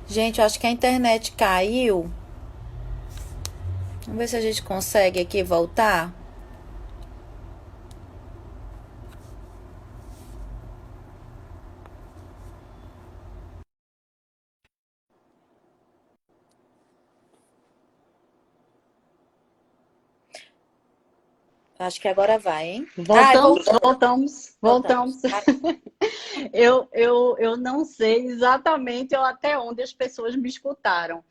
Gente, eu acho que a internet caiu. Vamos ver se a gente consegue aqui voltar. Acho que agora vai, hein? Ai, Voltamos, voltou. voltamos, voltamos. Voltamos. Eu não sei exatamente até onde as pessoas me escutaram.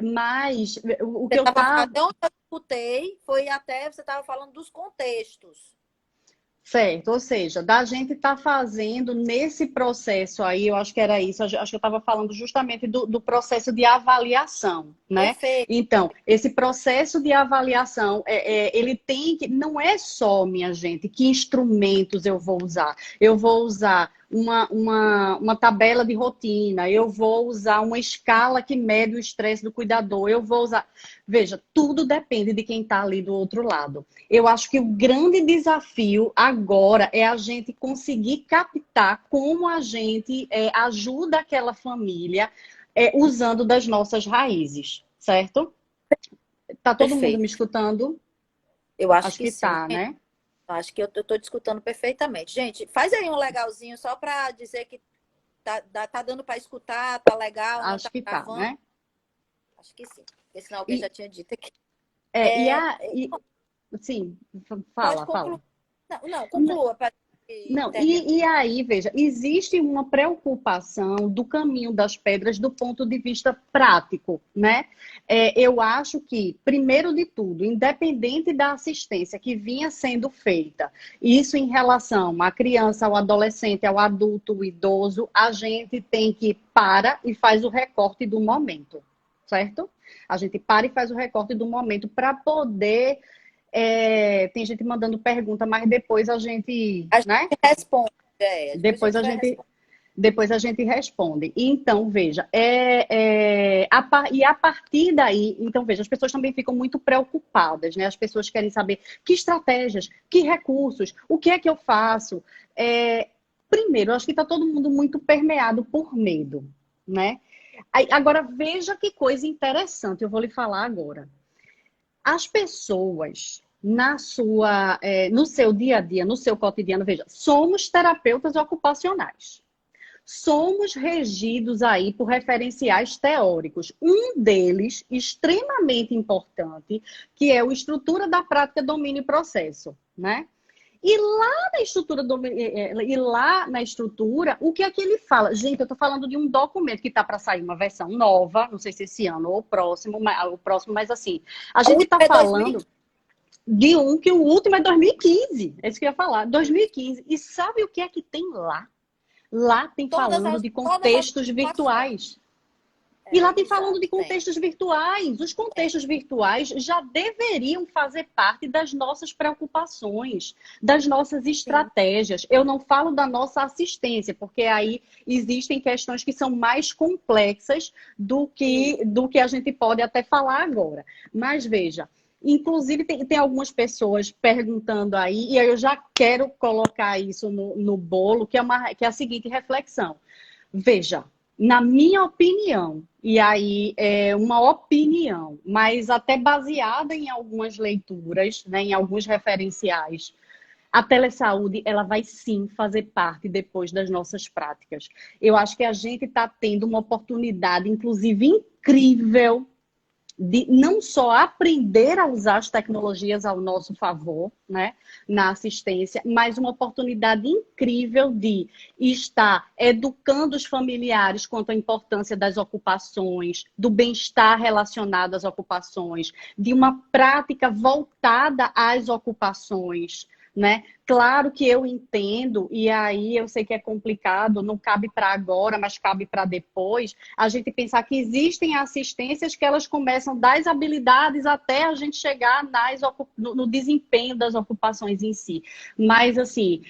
Mas o Você que eu estava estava. até onde eu escutei, foi até você estava falando dos contextos. Certo, ou seja, da gente estar fazendo nesse processo aí, eu acho que era isso, acho que eu estava falando justamente do processo de avaliação, né? Perfeito. Então, esse processo de avaliação, ele tem que, não é só, minha gente, que instrumentos eu vou usar. Eu vou usar uma tabela de rotina, eu vou usar uma escala que mede o estresse do cuidador, eu vou usar. Veja, tudo depende de quem está ali do outro lado. Eu acho que o grande desafio agora é a gente conseguir captar como a gente ajuda aquela família usando das nossas raízes, certo? Tá todo mundo me Perfeito. escutando? Eu acho Acho que que sim. tá, né? Acho que eu estou te escutando perfeitamente. Gente, faz aí um legalzinho só para dizer que tá dando para escutar, tá legal, não Acho tá que tá, travando. né? Acho que sim. Porque senão alguém já E, tinha dito aqui. é, e, É, a, e sim, pode fala, concluir. fala. Não, não, conclua para Não, terminar. e aí, veja, existe uma preocupação do caminho das pedras do ponto de vista prático, né? Eu acho que, primeiro de tudo, independente da assistência que vinha sendo feita, isso em relação à criança, ao adolescente, ao adulto, ao idoso, a gente tem que para e faz o recorte do momento, certo? A gente para e faz o recorte do momento para poder tem gente mandando pergunta, mas depois a gente, A gente né? responde, depois a Depois gente a vai gente, responder. depois a gente responde. Então, veja, e a partir daí, então, veja, as pessoas também ficam muito preocupadas, né? As pessoas querem saber que estratégias, que recursos, o que é que eu faço. Primeiro, eu acho que está todo mundo muito permeado por medo, né? Agora, veja que coisa interessante, eu vou lhe falar agora. As pessoas no seu dia a dia, no seu cotidiano, veja, somos terapeutas ocupacionais. Somos regidos aí por referenciais teóricos. Um deles, extremamente importante, que é o Estrutura da Prática, Domínio e Processo, né? E lá na estrutura, o que é que ele fala? Gente, eu estou falando de um documento que está para sair uma versão nova, não sei se esse ano ou o próximo, mas assim, a A gente está última é 2015. falando de um que o último é 2015. É isso que eu ia falar, 2015. E sabe o que é que tem lá? Lá tem falando de Todas as contextos ocupações. virtuais. E lá tem falando de Exato, tem. contextos virtuais. Os contextos virtuais já deveriam fazer parte das nossas preocupações, das nossas Sim, estratégias. Eu não falo da nossa assistência, porque aí existem questões que são mais complexas sim. do que a gente pode até falar agora. Mas veja, inclusive tem algumas pessoas perguntando aí, e aí eu já quero colocar isso no bolo, que é a seguinte reflexão. Veja, na minha opinião, e aí é uma opinião, mas até baseada em algumas leituras, né, em alguns referenciais, a telesaúde ela vai sim fazer parte depois das nossas práticas. Eu acho que a gente está tendo uma oportunidade, inclusive incrível, de não só aprender a usar as tecnologias ao nosso favor, né, na assistência, mas uma oportunidade incrível de estar educando os familiares quanto à importância das ocupações, do bem-estar relacionado às ocupações, de uma prática voltada às ocupações, né? Claro que eu entendo, e aí eu sei que é complicado, não cabe para agora, mas cabe para depois, a gente pensar que existem assistências que elas começam das habilidades até a gente chegar no desempenho das ocupações em si. Mas, assim,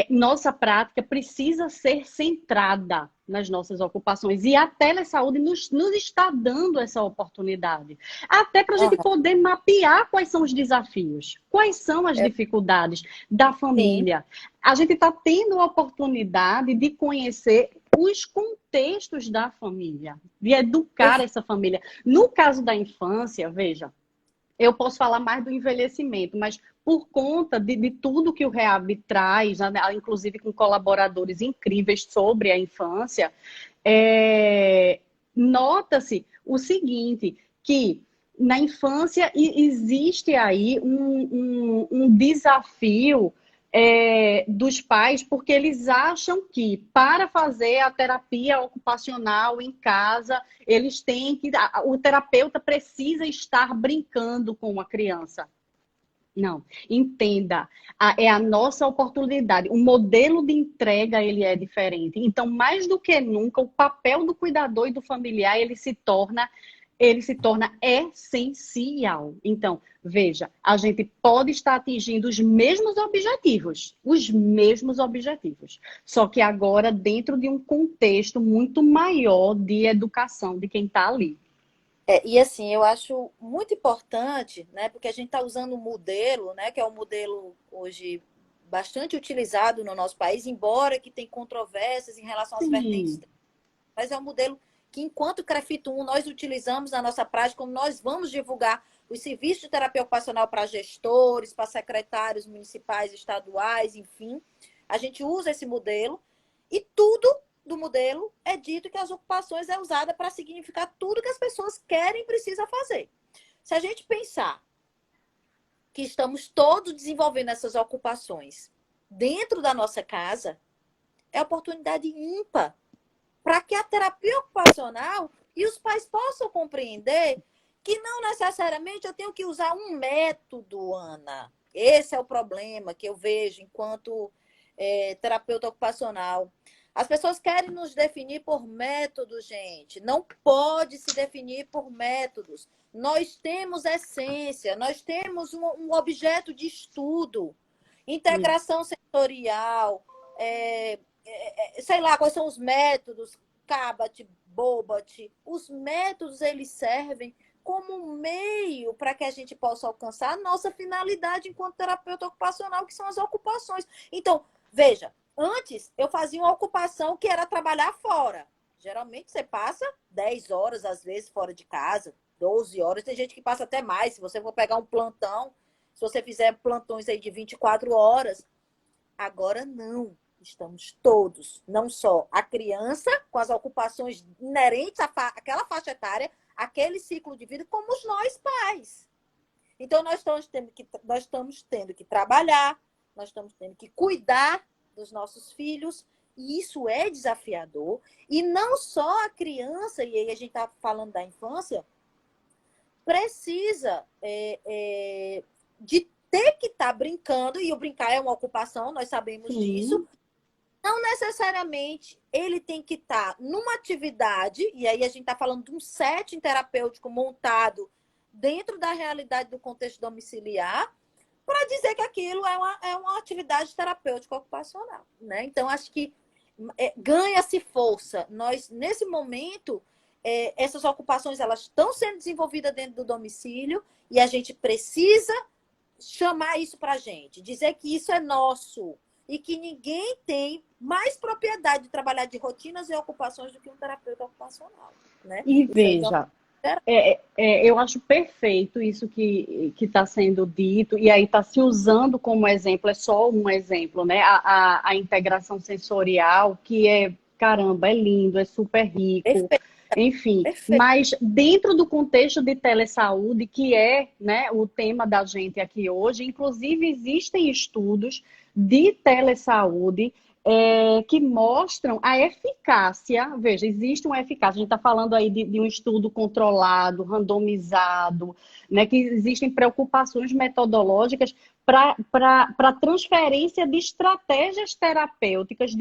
nossa prática precisa ser centrada nas nossas ocupações. E a telesaúde nos está dando essa oportunidade. Até para a gente Aham. poder mapear quais são os desafios, quais são as É, dificuldades da Sim. família. A gente está tendo a oportunidade de conhecer os contextos da família, de educar essa família. No caso da infância, veja, eu posso falar mais do envelhecimento, mas por conta de tudo que o REAB traz, né, inclusive com colaboradores incríveis sobre a infância, nota-se o seguinte, que na infância existe aí um desafio dos pais, porque eles acham que para fazer a terapia ocupacional em casa, eles têm que. O terapeuta precisa estar brincando com a criança. Não, entenda, é a nossa oportunidade. O modelo de entrega ele é diferente. Então, mais do que nunca, o papel do cuidador e do familiar ele se torna essencial. Então, veja, a gente pode estar atingindo os mesmos objetivos, só que agora dentro de um contexto muito maior de educação de quem está ali. E assim, eu acho muito importante, né? Porque a gente está usando um modelo, né? Que é um modelo hoje bastante utilizado no nosso país, embora que tem controvérsias em relação às vertentes, Sim, mas é um modelo que, enquanto CREFIT-1, nós utilizamos na nossa prática, como nós vamos divulgar os serviços de terapia ocupacional para gestores, para secretários municipais, estaduais, enfim. A gente usa esse modelo e tudo do modelo é dito que as ocupações é usada para significar tudo que as pessoas querem e precisam fazer. Se a gente pensar que estamos todos desenvolvendo essas ocupações dentro da nossa casa, é oportunidade ímpar para que a terapia ocupacional e os pais possam compreender que não necessariamente eu tenho que usar um método, Ana. Esse é o problema que eu vejo enquanto terapeuta ocupacional. As pessoas querem nos definir por métodos, gente. Não pode se definir por métodos. Nós temos essência, nós temos um objeto de estudo, isso. integração sensorial, sei lá quais são os métodos, Cabot, Bobat. Os métodos, eles servem como um meio para que a gente possa alcançar a nossa finalidade enquanto terapeuta ocupacional, que são as ocupações. Então, veja, antes eu fazia uma ocupação que era trabalhar fora. Geralmente você passa 10 horas, às vezes, fora de casa, 12 horas. Tem gente que passa até mais. Se você for pegar um plantão, se você fizer plantões aí de 24 horas, agora não. Estamos todos, não só a criança, com as ocupações inerentes àquela faixa etária, aquele ciclo de vida, como os nós pais. Então, nós estamos tendo que trabalhar, nós estamos tendo que cuidar dos nossos filhos, e isso é desafiador. E não só a criança, e aí a gente está falando da infância, precisa de ter que estar brincando, e o brincar é uma ocupação, nós sabemos disso. Sim, Não necessariamente ele tem que estar numa atividade, e aí a gente está falando de um setting terapêutico montado dentro da realidade do contexto domiciliar, para dizer que aquilo é uma atividade terapêutica ocupacional. Né? Então, acho que ganha-se força. Nós, nesse momento, essas ocupações elas estão sendo desenvolvidas dentro do domicílio e a gente precisa chamar isso para a gente, dizer que isso é nosso e que ninguém tem mais propriedade de trabalhar de rotinas e ocupações do que um terapeuta ocupacional. Né? e Isso aí já veja, eu acho perfeito isso que está sendo dito, e aí está se usando como exemplo, é só um exemplo, né? A integração sensorial, que caramba, é lindo, é super rico, perfeito, enfim, perfeito. mas dentro do contexto de telesaúde, que é, né, o tema da gente aqui hoje, inclusive existem estudos de telesaúde que mostram a eficácia. Veja, existe uma eficácia. A gente está falando aí de um estudo controlado, randomizado, né, que existem preocupações metodológicas para transferência de estratégias terapêuticas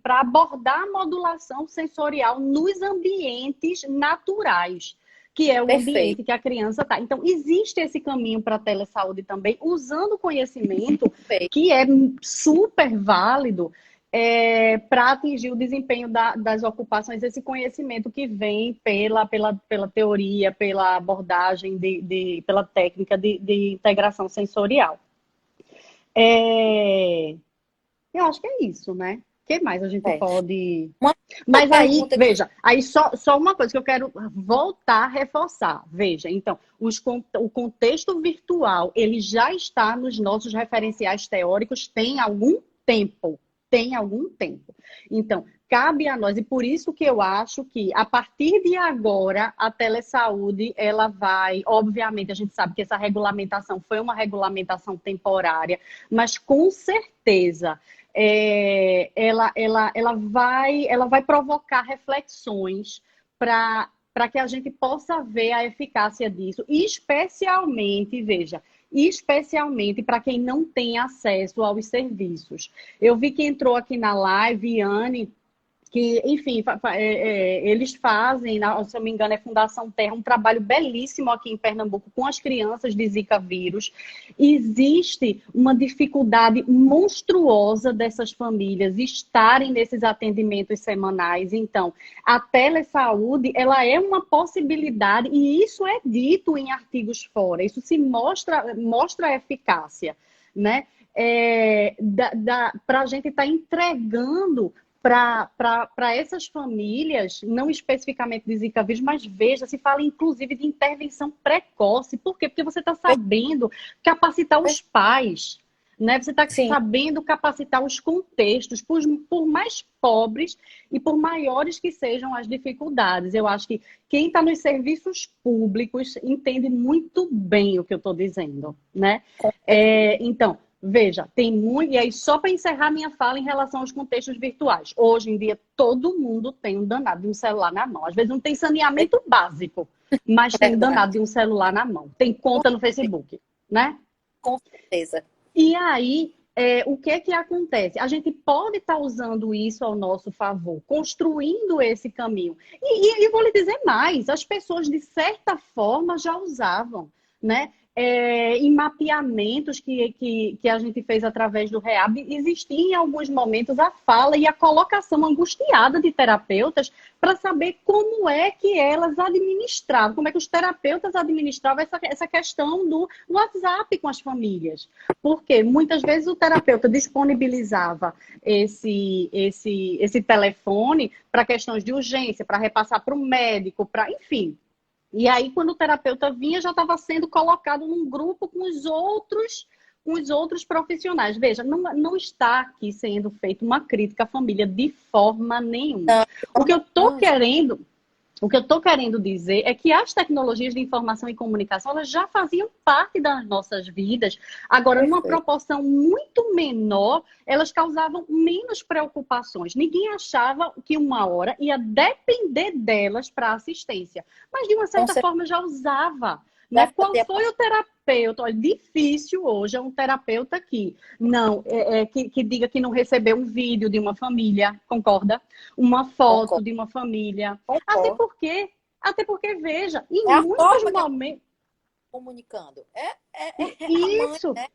para abordar a modulação sensorial nos ambientes naturais, que é o Perfeito. ambiente que a criança está. Então, existe esse caminho para a telesaúde também, usando conhecimento Perfeito. que é super válido para atingir o desempenho das ocupações, esse conhecimento que vem pela teoria, pela abordagem, pela técnica de integração sensorial. eu acho que é isso, né? O que mais a gente É. pode... Uma Mas aí, pergunta que veja, aí só uma coisa que eu quero voltar a reforçar. Veja, então, o contexto virtual, ele já está nos nossos referenciais teóricos tem algum tempo. Tem algum tempo. Então, cabe a nós, e por isso que eu acho que, a partir de agora, a telesaúde, ela vai... Obviamente, a gente sabe que essa regulamentação foi uma regulamentação temporária, mas com certeza ela vai provocar reflexões para que a gente possa ver a eficácia disso, e especialmente, veja, especialmente para quem não tem acesso aos serviços. Eu vi que entrou aqui na live, Anne, que, enfim, eles fazem, se eu não me engano, é Fundação Terra, um trabalho belíssimo aqui em Pernambuco com as crianças de Zika vírus. Existe uma dificuldade monstruosa dessas famílias estarem nesses atendimentos semanais. Então, a telesaúde, ela é uma possibilidade, e isso é dito em artigos fora, isso se mostra a eficácia, né? Para a gente estar entregando para essas famílias, não especificamente de Zika vírus, mas veja, se fala inclusive de intervenção precoce. Por quê? Porque você está sabendo capacitar os pais, né? Você está sabendo capacitar os contextos, por mais pobres e por maiores que sejam as dificuldades. Eu acho que quem está nos serviços públicos entende muito bem o que eu estou dizendo, né? Então, veja, tem muito... E aí, só para encerrar minha fala em relação aos contextos virtuais. Hoje em dia, todo mundo tem um danado de um celular na mão. Às vezes não tem saneamento básico, mas tem um danado de um celular na mão. Tem conta no Facebook, né? Com certeza. E aí, o que é que acontece? A gente pode estar usando isso ao nosso favor, construindo esse caminho. E vou lhe dizer mais, as pessoas, de certa forma, já usavam, né? Em mapeamentos que a gente fez através do REAB, existia em alguns momentos a fala e a colocação angustiada de terapeutas para saber como é que elas administravam, como é que os terapeutas administravam essa questão do WhatsApp com as famílias. Porque muitas vezes o terapeuta disponibilizava esse telefone para questões de urgência, para repassar para o médico, enfim. E aí, quando o terapeuta vinha, já estava sendo colocado num grupo com os outros profissionais. Veja, não está aqui sendo feita uma crítica à família de forma nenhuma. O que eu estou querendo dizer é que as tecnologias de informação e comunicação, elas já faziam parte das nossas vidas. Agora, numa proporção muito menor, elas causavam menos preocupações. Ninguém achava que uma hora ia depender delas para assistência. Mas, de uma certa forma, já usava. Né? Qual foi o terapeuta? Olha, difícil hoje é um terapeuta que diga que não recebeu um vídeo de uma família, concorda? Uma foto de uma família. Até porque, veja, em muitos momentos... Comunicando. Isso. Mãe, né?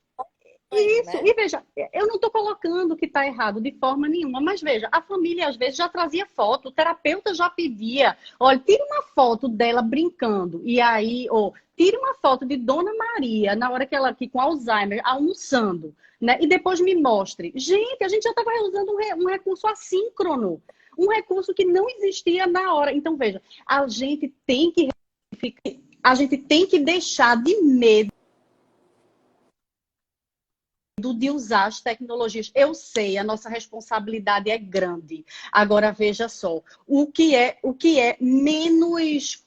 Isso, Né? e veja, eu não estou colocando que está errado de forma nenhuma, mas veja, a família às vezes já trazia foto, o terapeuta já pedia, olha, tira uma foto dela brincando, e aí, tira uma foto de Dona Maria, na hora que ela aqui com Alzheimer, almoçando, né? E depois me mostre. Gente, a gente já estava usando um recurso assíncrono, um recurso que não existia na hora. Então, veja, a gente tem que deixar de medo de usar as tecnologias. Eu sei, a nossa responsabilidade é grande. Agora, veja só, o que é menos...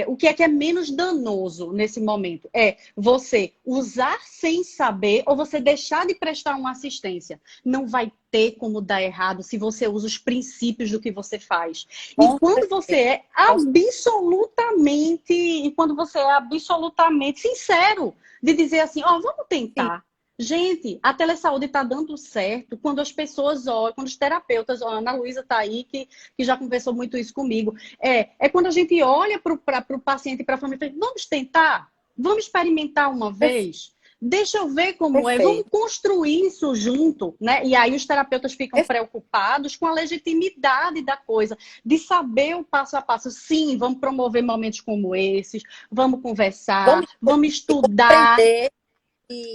o que é menos danoso nesse momento? É você usar sem saber ou você deixar de prestar uma assistência. Não vai ter como dar errado se você usa os princípios do que você faz. E quando você é absolutamente sincero, de dizer assim, vamos tentar. Gente, a telesaúde está dando certo quando as pessoas olham, quando os terapeutas, a Ana Luísa está aí, que já conversou muito isso comigo, quando a gente olha para o paciente e para a família e fala, vamos tentar, vamos experimentar uma vez, deixa eu ver como vamos construir isso junto, né? E aí os terapeutas ficam preocupados com a legitimidade da coisa, de saber o passo a passo. Sim, vamos promover momentos como esses, vamos conversar, vamos estudar.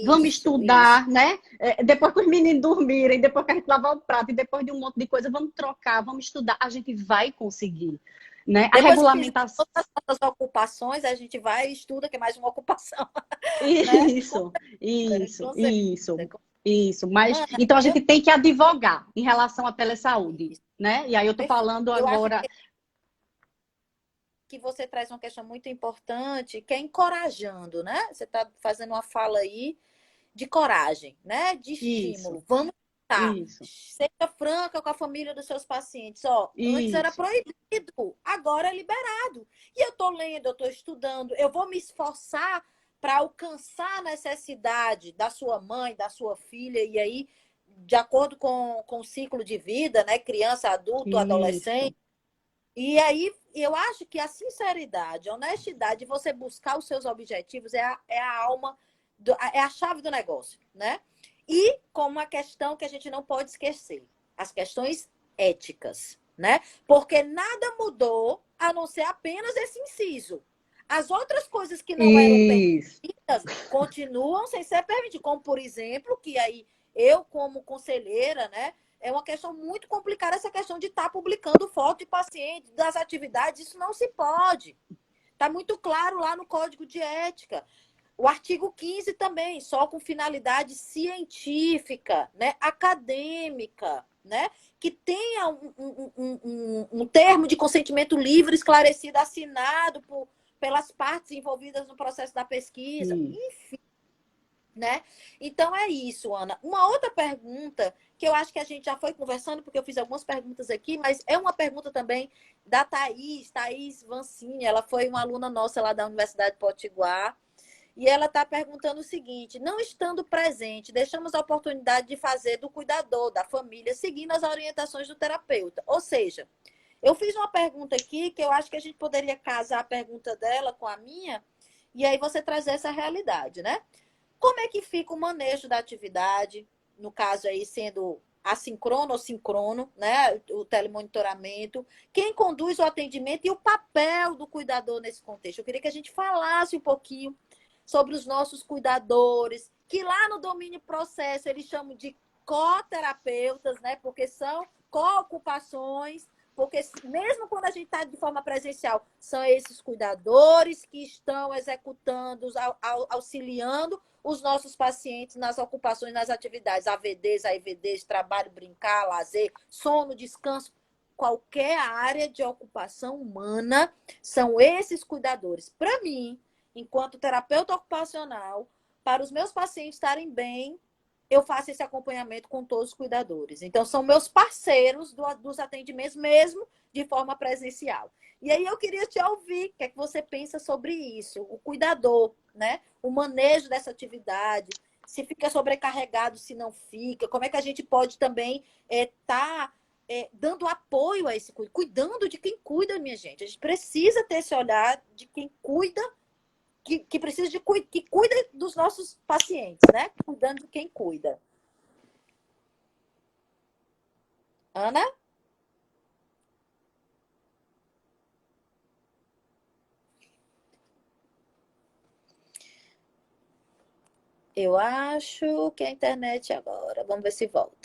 Vamos Isso. estudar, né? Depois que os meninos dormirem, depois que a gente lavar o prato, e depois de um monte de coisa, vamos trocar, vamos estudar. A gente vai conseguir, né? A Depois que fizer regulamentação. todas as nossas ocupações, a gente vai e estuda, que é mais uma ocupação, né? Isso, isso, Com certeza. isso, isso. Mas Ana, então a gente tem que advogar em relação à telesaúde, isso, né? E aí eu estou perfeito. falando Eu acho agora. que você traz uma questão muito importante, que é encorajando, né? Você está fazendo uma fala aí de coragem, né? De Isso, estímulo. Vamos lá. isso, Seja franca com a família dos seus pacientes. Ó, antes era isso. proibido, agora é liberado. E eu estou lendo, eu estou estudando, eu vou me esforçar para alcançar a necessidade da sua mãe, da sua filha, e aí, de acordo com o ciclo de vida, né? Criança, adulto, Isso. adolescente. E aí, eu acho que a sinceridade, a honestidade, você buscar os seus objetivos é a alma, é a chave do negócio, né? E com uma questão que a gente não pode esquecer, as questões éticas, né? Porque nada mudou a não ser apenas esse inciso. As outras coisas que não eram Isso. permitidas continuam sem ser permitidas, como, por exemplo, que aí eu, como conselheira, né? É uma questão muito complicada essa questão de estar publicando foto de paciente, das atividades, isso não se pode. Está muito claro lá no Código de Ética. O artigo 15 também, só com finalidade científica, né, acadêmica, né, que tenha um termo de consentimento livre, esclarecido, assinado pelas partes envolvidas no processo da pesquisa. Isso. Né? Então é isso, Ana. Uma outra pergunta que eu acho que a gente já foi conversando, porque eu fiz algumas perguntas aqui, mas é uma pergunta também da Thaís Vancini. Ela foi uma aluna nossa lá da Universidade Potiguar. E ela está perguntando o seguinte: não estando presente, deixamos a oportunidade de fazer do cuidador, da família, seguindo as orientações do terapeuta. Ou seja, eu fiz uma pergunta aqui que eu acho que a gente poderia casar a pergunta dela com a minha, e aí você trazer essa realidade, né? Como é que fica o manejo da atividade, no caso aí sendo assíncrono ou sincrono, né? O telemonitoramento, quem conduz o atendimento e o papel do cuidador nesse contexto. Eu queria que a gente falasse um pouquinho sobre os nossos cuidadores, que lá no domínio processo eles chamam de coterapeutas, né? Porque são co-ocupações, porque mesmo quando a gente está de forma presencial, são esses cuidadores que estão executando, auxiliando os nossos pacientes nas ocupações, nas atividades, AVDs, AIVDs, trabalho, brincar, lazer, sono, descanso, qualquer área de ocupação humana, são esses cuidadores. Para mim, enquanto terapeuta ocupacional, para os meus pacientes estarem bem, eu faço esse acompanhamento com todos os cuidadores. Então, são meus parceiros dos atendimentos, mesmo de forma presencial. E aí eu queria te ouvir, o que é que você pensa sobre isso? O cuidador, né? O manejo dessa atividade, se fica sobrecarregado, se não fica, como é que a gente pode também estar dando apoio a esse cuidando de quem cuida, minha gente. A gente precisa ter esse olhar de quem cuida, que precisa que cuida dos nossos pacientes, né? Cuidando de quem cuida. Ana? Eu acho que a internet agora. Vamos ver se volta.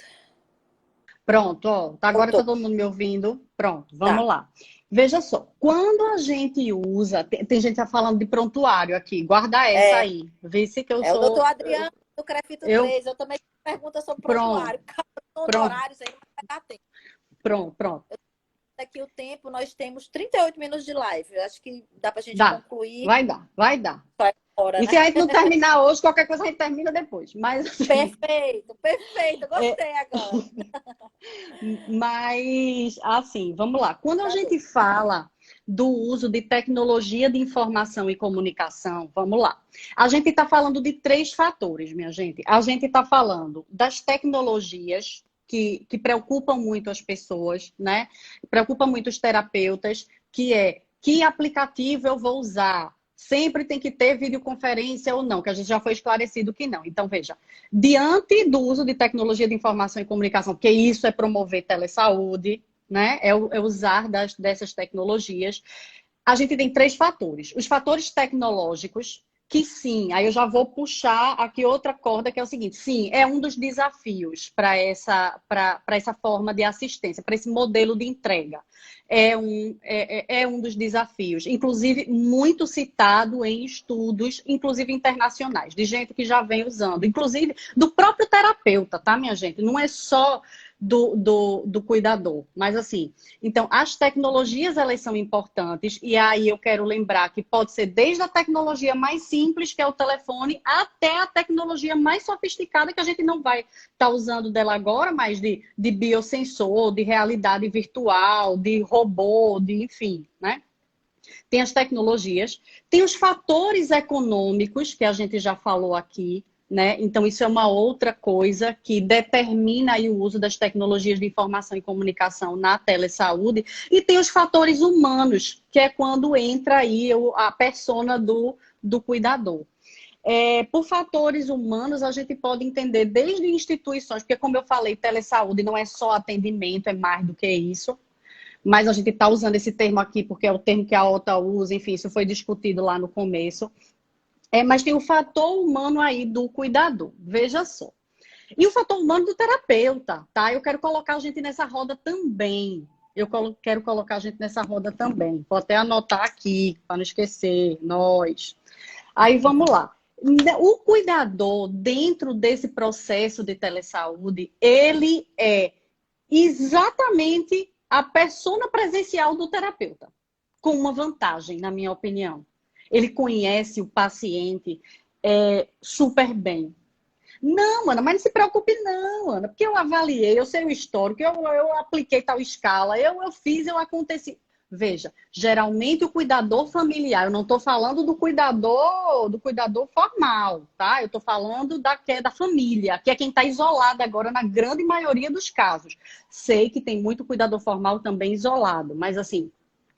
Pronto, ó, agora tá Voltou. todo mundo me ouvindo. Pronto, vamos Tá. lá. Veja só, quando a gente usa, tem gente que tá falando de prontuário aqui, guarda essa É, aí. Vê se que eu é o doutor sou. Adriano do Crefito Eu, 3. Eu também tenho pergunta sobre pronto, prontuário. Cada pronto, horários aí não vai dar tempo. pronto, pronto. Daqui o tempo, nós temos 38 minutos de live. Eu acho que dá pra gente Dá, concluir vai dar, vai dar. agora, E né? se a gente não terminar hoje, qualquer coisa a gente termina depois. Mas assim, Perfeito, perfeito. é, Gostei agora. mas assim, vamos lá. Quando a Tá gente doido. fala do uso de tecnologia de informação e comunicação, vamos lá. A gente está falando de três fatores, minha gente. A gente está falando das tecnologias que preocupam muito as pessoas, né? Preocupa muito os terapeutas, que é que aplicativo eu vou usar? Sempre tem que ter videoconferência ou não, que a gente já foi esclarecido que não. Então, veja, diante do uso de tecnologia de informação e comunicação, porque isso é promover telesaúde, né? É usar dessas tecnologias. A gente tem três fatores. Os fatores tecnológicos, que sim, aí eu já vou puxar aqui outra corda, que é o seguinte, sim, é um dos desafios para essa forma de assistência, para esse modelo de entrega. É um dos desafios, inclusive muito citado em estudos, inclusive internacionais, de gente que já vem usando, inclusive do próprio terapeuta, tá, minha gente? Não é só do cuidador, mas assim, então as tecnologias elas são importantes e aí eu quero lembrar que pode ser desde a tecnologia mais simples, que é o telefone, até a tecnologia mais sofisticada que a gente não vai estar usando dela agora, mas de biosensor, de realidade virtual, de robô, de enfim, né? Tem as tecnologias, tem os fatores econômicos, que a gente já falou aqui, né? Então, isso é uma outra coisa que determina aí o uso das tecnologias de informação e comunicação na telesaúde. E tem os fatores humanos, que é quando entra aí a persona do cuidador. Por fatores humanos, a gente pode entender desde instituições, porque como eu falei, telesaúde não é só atendimento, é mais do que isso. Mas a gente está usando esse termo aqui porque é o termo que a OTA usa, enfim, isso foi discutido lá no começo. Mas tem o fator humano aí do cuidador, veja só. E o fator humano do terapeuta, tá? Eu quero colocar a gente nessa roda também. Quero colocar a gente nessa roda também. Vou até anotar aqui, para não esquecer, nós. Aí vamos lá. O cuidador, dentro desse processo de telesaúde, ele é exatamente a persona presencial do terapeuta, com uma vantagem, na minha opinião. Ele conhece o paciente super bem. Não, Ana, mas não se preocupe não, Ana, porque eu avaliei, eu sei o histórico, eu apliquei tal escala, eu fiz, eu aconteci. Veja, geralmente o cuidador familiar, eu não estou falando do cuidador formal, tá? Eu estou falando que é da família, que é quem está isolado agora na grande maioria dos casos. Sei que tem muito cuidador formal também isolado, mas assim,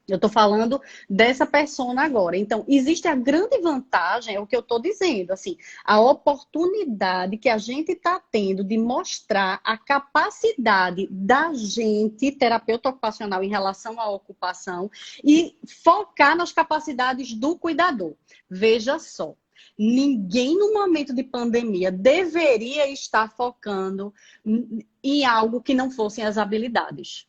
eu estou falando dessa persona agora. Então, existe a grande vantagem, é o que eu estou dizendo, assim, a oportunidade que a gente está tendo de mostrar a capacidade da gente, terapeuta ocupacional, em relação à ocupação, e focar nas capacidades do cuidador. Veja só, ninguém no momento de pandemia deveria estar focando em algo que não fossem as habilidades,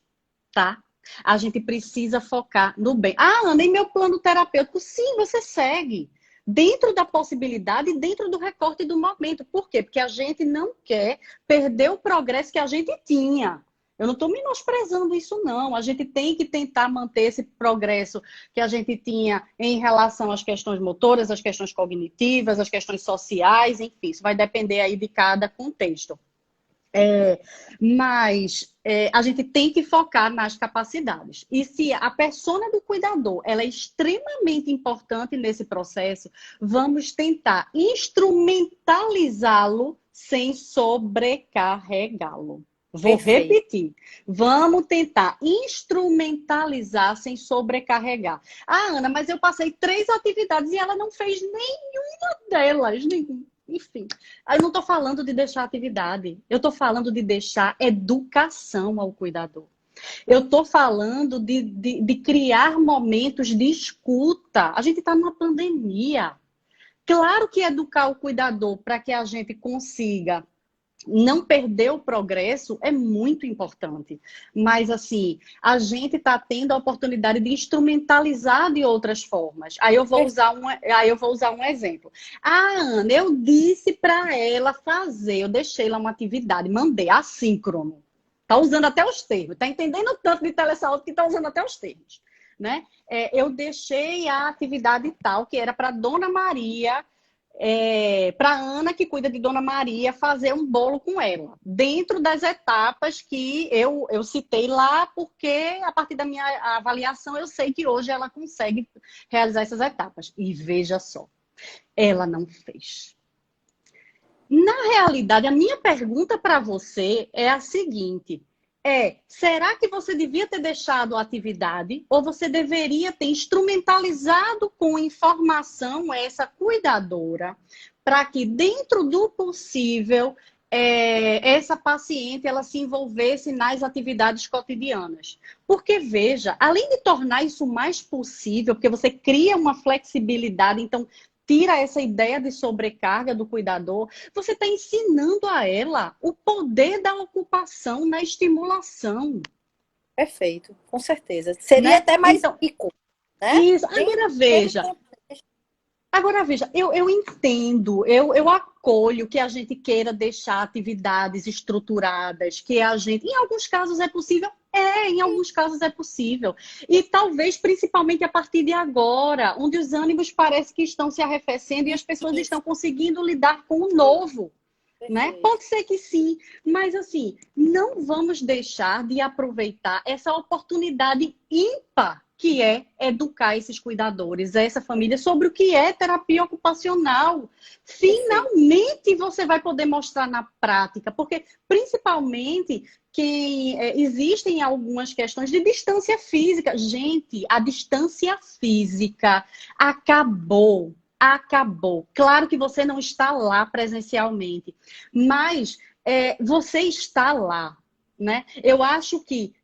tá? A gente precisa focar no bem. Ah, Ana, e meu plano terapêutico? Sim, você segue. Dentro da possibilidade e dentro do recorte do momento. Por quê? Porque a gente não quer perder o progresso que a gente tinha. Eu não estou menosprezando isso, não. A gente tem que tentar manter esse progresso que a gente tinha em relação às questões motoras, às questões cognitivas, às questões sociais, enfim. Isso vai depender aí de cada contexto. Mas a gente tem que focar nas capacidades. E se a persona do cuidador ela é extremamente importante nesse processo, vamos tentar instrumentalizá-lo sem sobrecarregá-lo. Vou Perfeito. repetir. Vamos tentar instrumentalizar sem sobrecarregar. Ah, Ana, mas eu passei 3 atividades e ela não fez nenhuma delas. Enfim, eu não estou falando de deixar atividade, eu estou falando de deixar educação ao cuidador. Eu estou falando de criar momentos de escuta. A gente está numa pandemia. Claro que educar o cuidador para que a gente consiga não perder o progresso é muito importante. Mas, assim, a gente está tendo a oportunidade de instrumentalizar de outras formas. Aí eu vou usar um exemplo. Ah, Ana, eu disse para ela fazer, eu deixei lá uma atividade, mandei assíncrono. Está usando até os termos. Está entendendo tanto de telesaúde que está usando até os termos. Né? Eu deixei a atividade tal, que era para Dona Maria... para Ana, que cuida de Dona Maria, fazer um bolo com ela, dentro das etapas que eu citei lá, porque a partir da minha avaliação eu sei que hoje ela consegue realizar essas etapas. E veja só, ela não fez. Na realidade, a minha pergunta para você é a seguinte: será que você devia ter deixado a atividade ou você deveria ter instrumentalizado com informação essa cuidadora para que dentro do possível essa paciente ela se envolvesse nas atividades cotidianas? Porque veja, além de tornar isso mais possível, porque você cria uma flexibilidade, então tira essa ideia de sobrecarga do cuidador, você está ensinando a ela o poder da ocupação na estimulação, Perfeito, com certeza. Seria né? até mais Então, rico, né? isso. Dentro daquele contexto. Agora veja, eu entendo, eu acolho que a gente queira deixar atividades estruturadas, que a gente, em alguns casos é possível, em alguns casos é possível. E talvez, principalmente a partir de agora, onde os ânimos parece que estão se arrefecendo e as pessoas Isso, estão conseguindo lidar com o novo. Né? perfeito. Pode ser que sim, mas assim, não vamos deixar de aproveitar essa oportunidade ímpar que é educar esses cuidadores, essa família, sobre o que é terapia ocupacional. Perfeito. Finalmente você vai poder mostrar na prática, porque principalmente existem algumas questões de distância física. Gente, a distância física acabou. Acabou. Claro que você não está lá presencialmente, mas você está lá, né? Eu acho que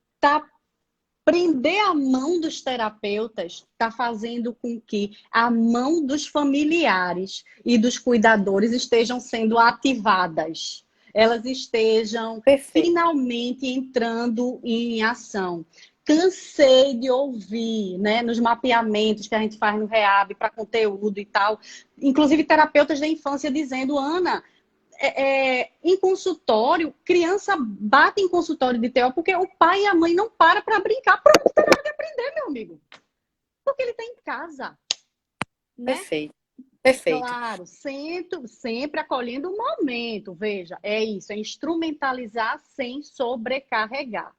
prender a mão dos terapeutas está fazendo com que a mão dos familiares e dos cuidadores estejam sendo ativadas. Elas estejam Perfeito. finalmente entrando em ação. Cansei de ouvir, né, nos mapeamentos que a gente faz no REAB para conteúdo e tal, inclusive terapeutas da infância dizendo, Ana, em consultório, criança bate em consultório de TO porque o pai e a mãe não param para brincar. Pronto, não tem nada de aprender, meu amigo. Porque ele está em casa, né? Perfeito. Perfeito. Claro, sempre acolhendo o momento. Veja, é isso, é instrumentalizar sem sobrecarregar.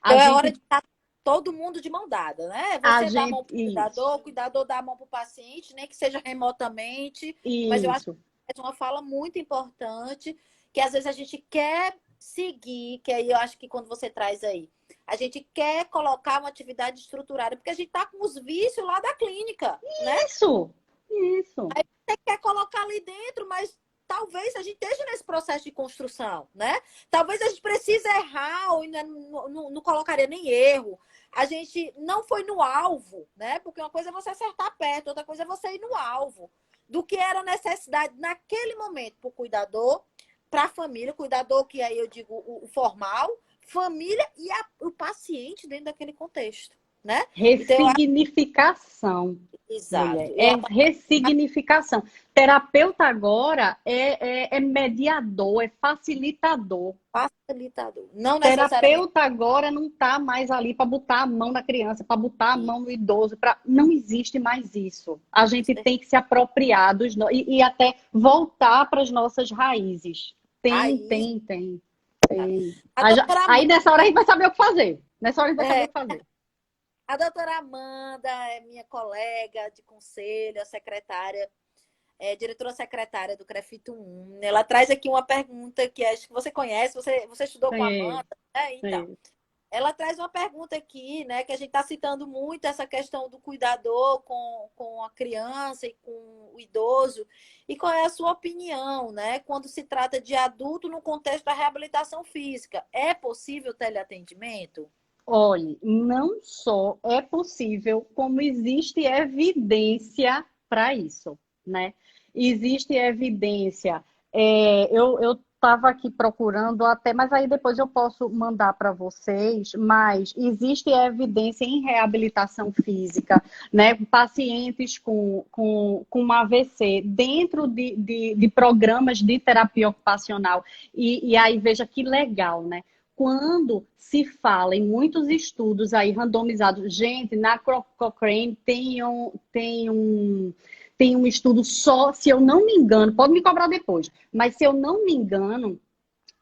A Então é hora gente, de estar todo mundo de mão dada, né? a Você dá a gente, mão para o cuidador dá a mão para o paciente, nem que seja remotamente, mas eu acho isso. que é uma fala muito importante, que às vezes a gente quer seguir, que aí eu acho que quando você traz aí, a gente quer colocar uma atividade estruturada, porque a gente está com os vícios lá da clínica, né? Isso. Você quer colocar ali dentro, mas talvez a gente esteja nesse processo de construção, né? Talvez a gente precise errar, ou ainda não colocaria nem erro. A gente não foi no alvo, né? Porque uma coisa é você acertar perto, outra coisa é você ir no alvo. Do que era necessidade naquele momento para o cuidador, para a família, cuidador, que aí eu digo o formal, família e o paciente dentro daquele contexto, né? Então, eu acho Ressignificação. Mulher, exato. é ressignificação. Terapeuta agora é mediador, é facilitador. Facilitador. Não necessariamente. Terapeuta agora não está mais ali para botar a mão na criança, para botar a mão no idoso. Não existe mais isso. A gente tem que se apropriar e até voltar para as nossas raízes. Aí, Tem. a doutora Aí Amanda, nessa hora a gente vai saber o que fazer. Nessa hora a gente vai saber o que fazer. a doutora Amanda é minha colega de conselho, a secretária, diretora secretária do CREFIT 1. Ela traz aqui uma pergunta que acho que você conhece, você estudou com a Sim, Amanda, né? Então, sim. ela traz uma pergunta aqui, né? Que a gente está citando muito essa questão do cuidador com a criança e com o idoso. E qual é a sua opinião, né? Quando se trata de adulto no contexto da reabilitação física, é possível teleatendimento? Olhe, não só é possível, como existe evidência para isso, né? Existe evidência. Eu estava aqui procurando até, mas aí depois eu posso mandar para vocês, mas existe evidência em reabilitação física, né? Pacientes com AVC dentro de programas de terapia ocupacional. E aí veja que legal, né? Quando se fala em muitos estudos aí randomizados, gente, na Cochrane tem um estudo só, se eu não me engano, pode me cobrar depois, mas se eu não me engano,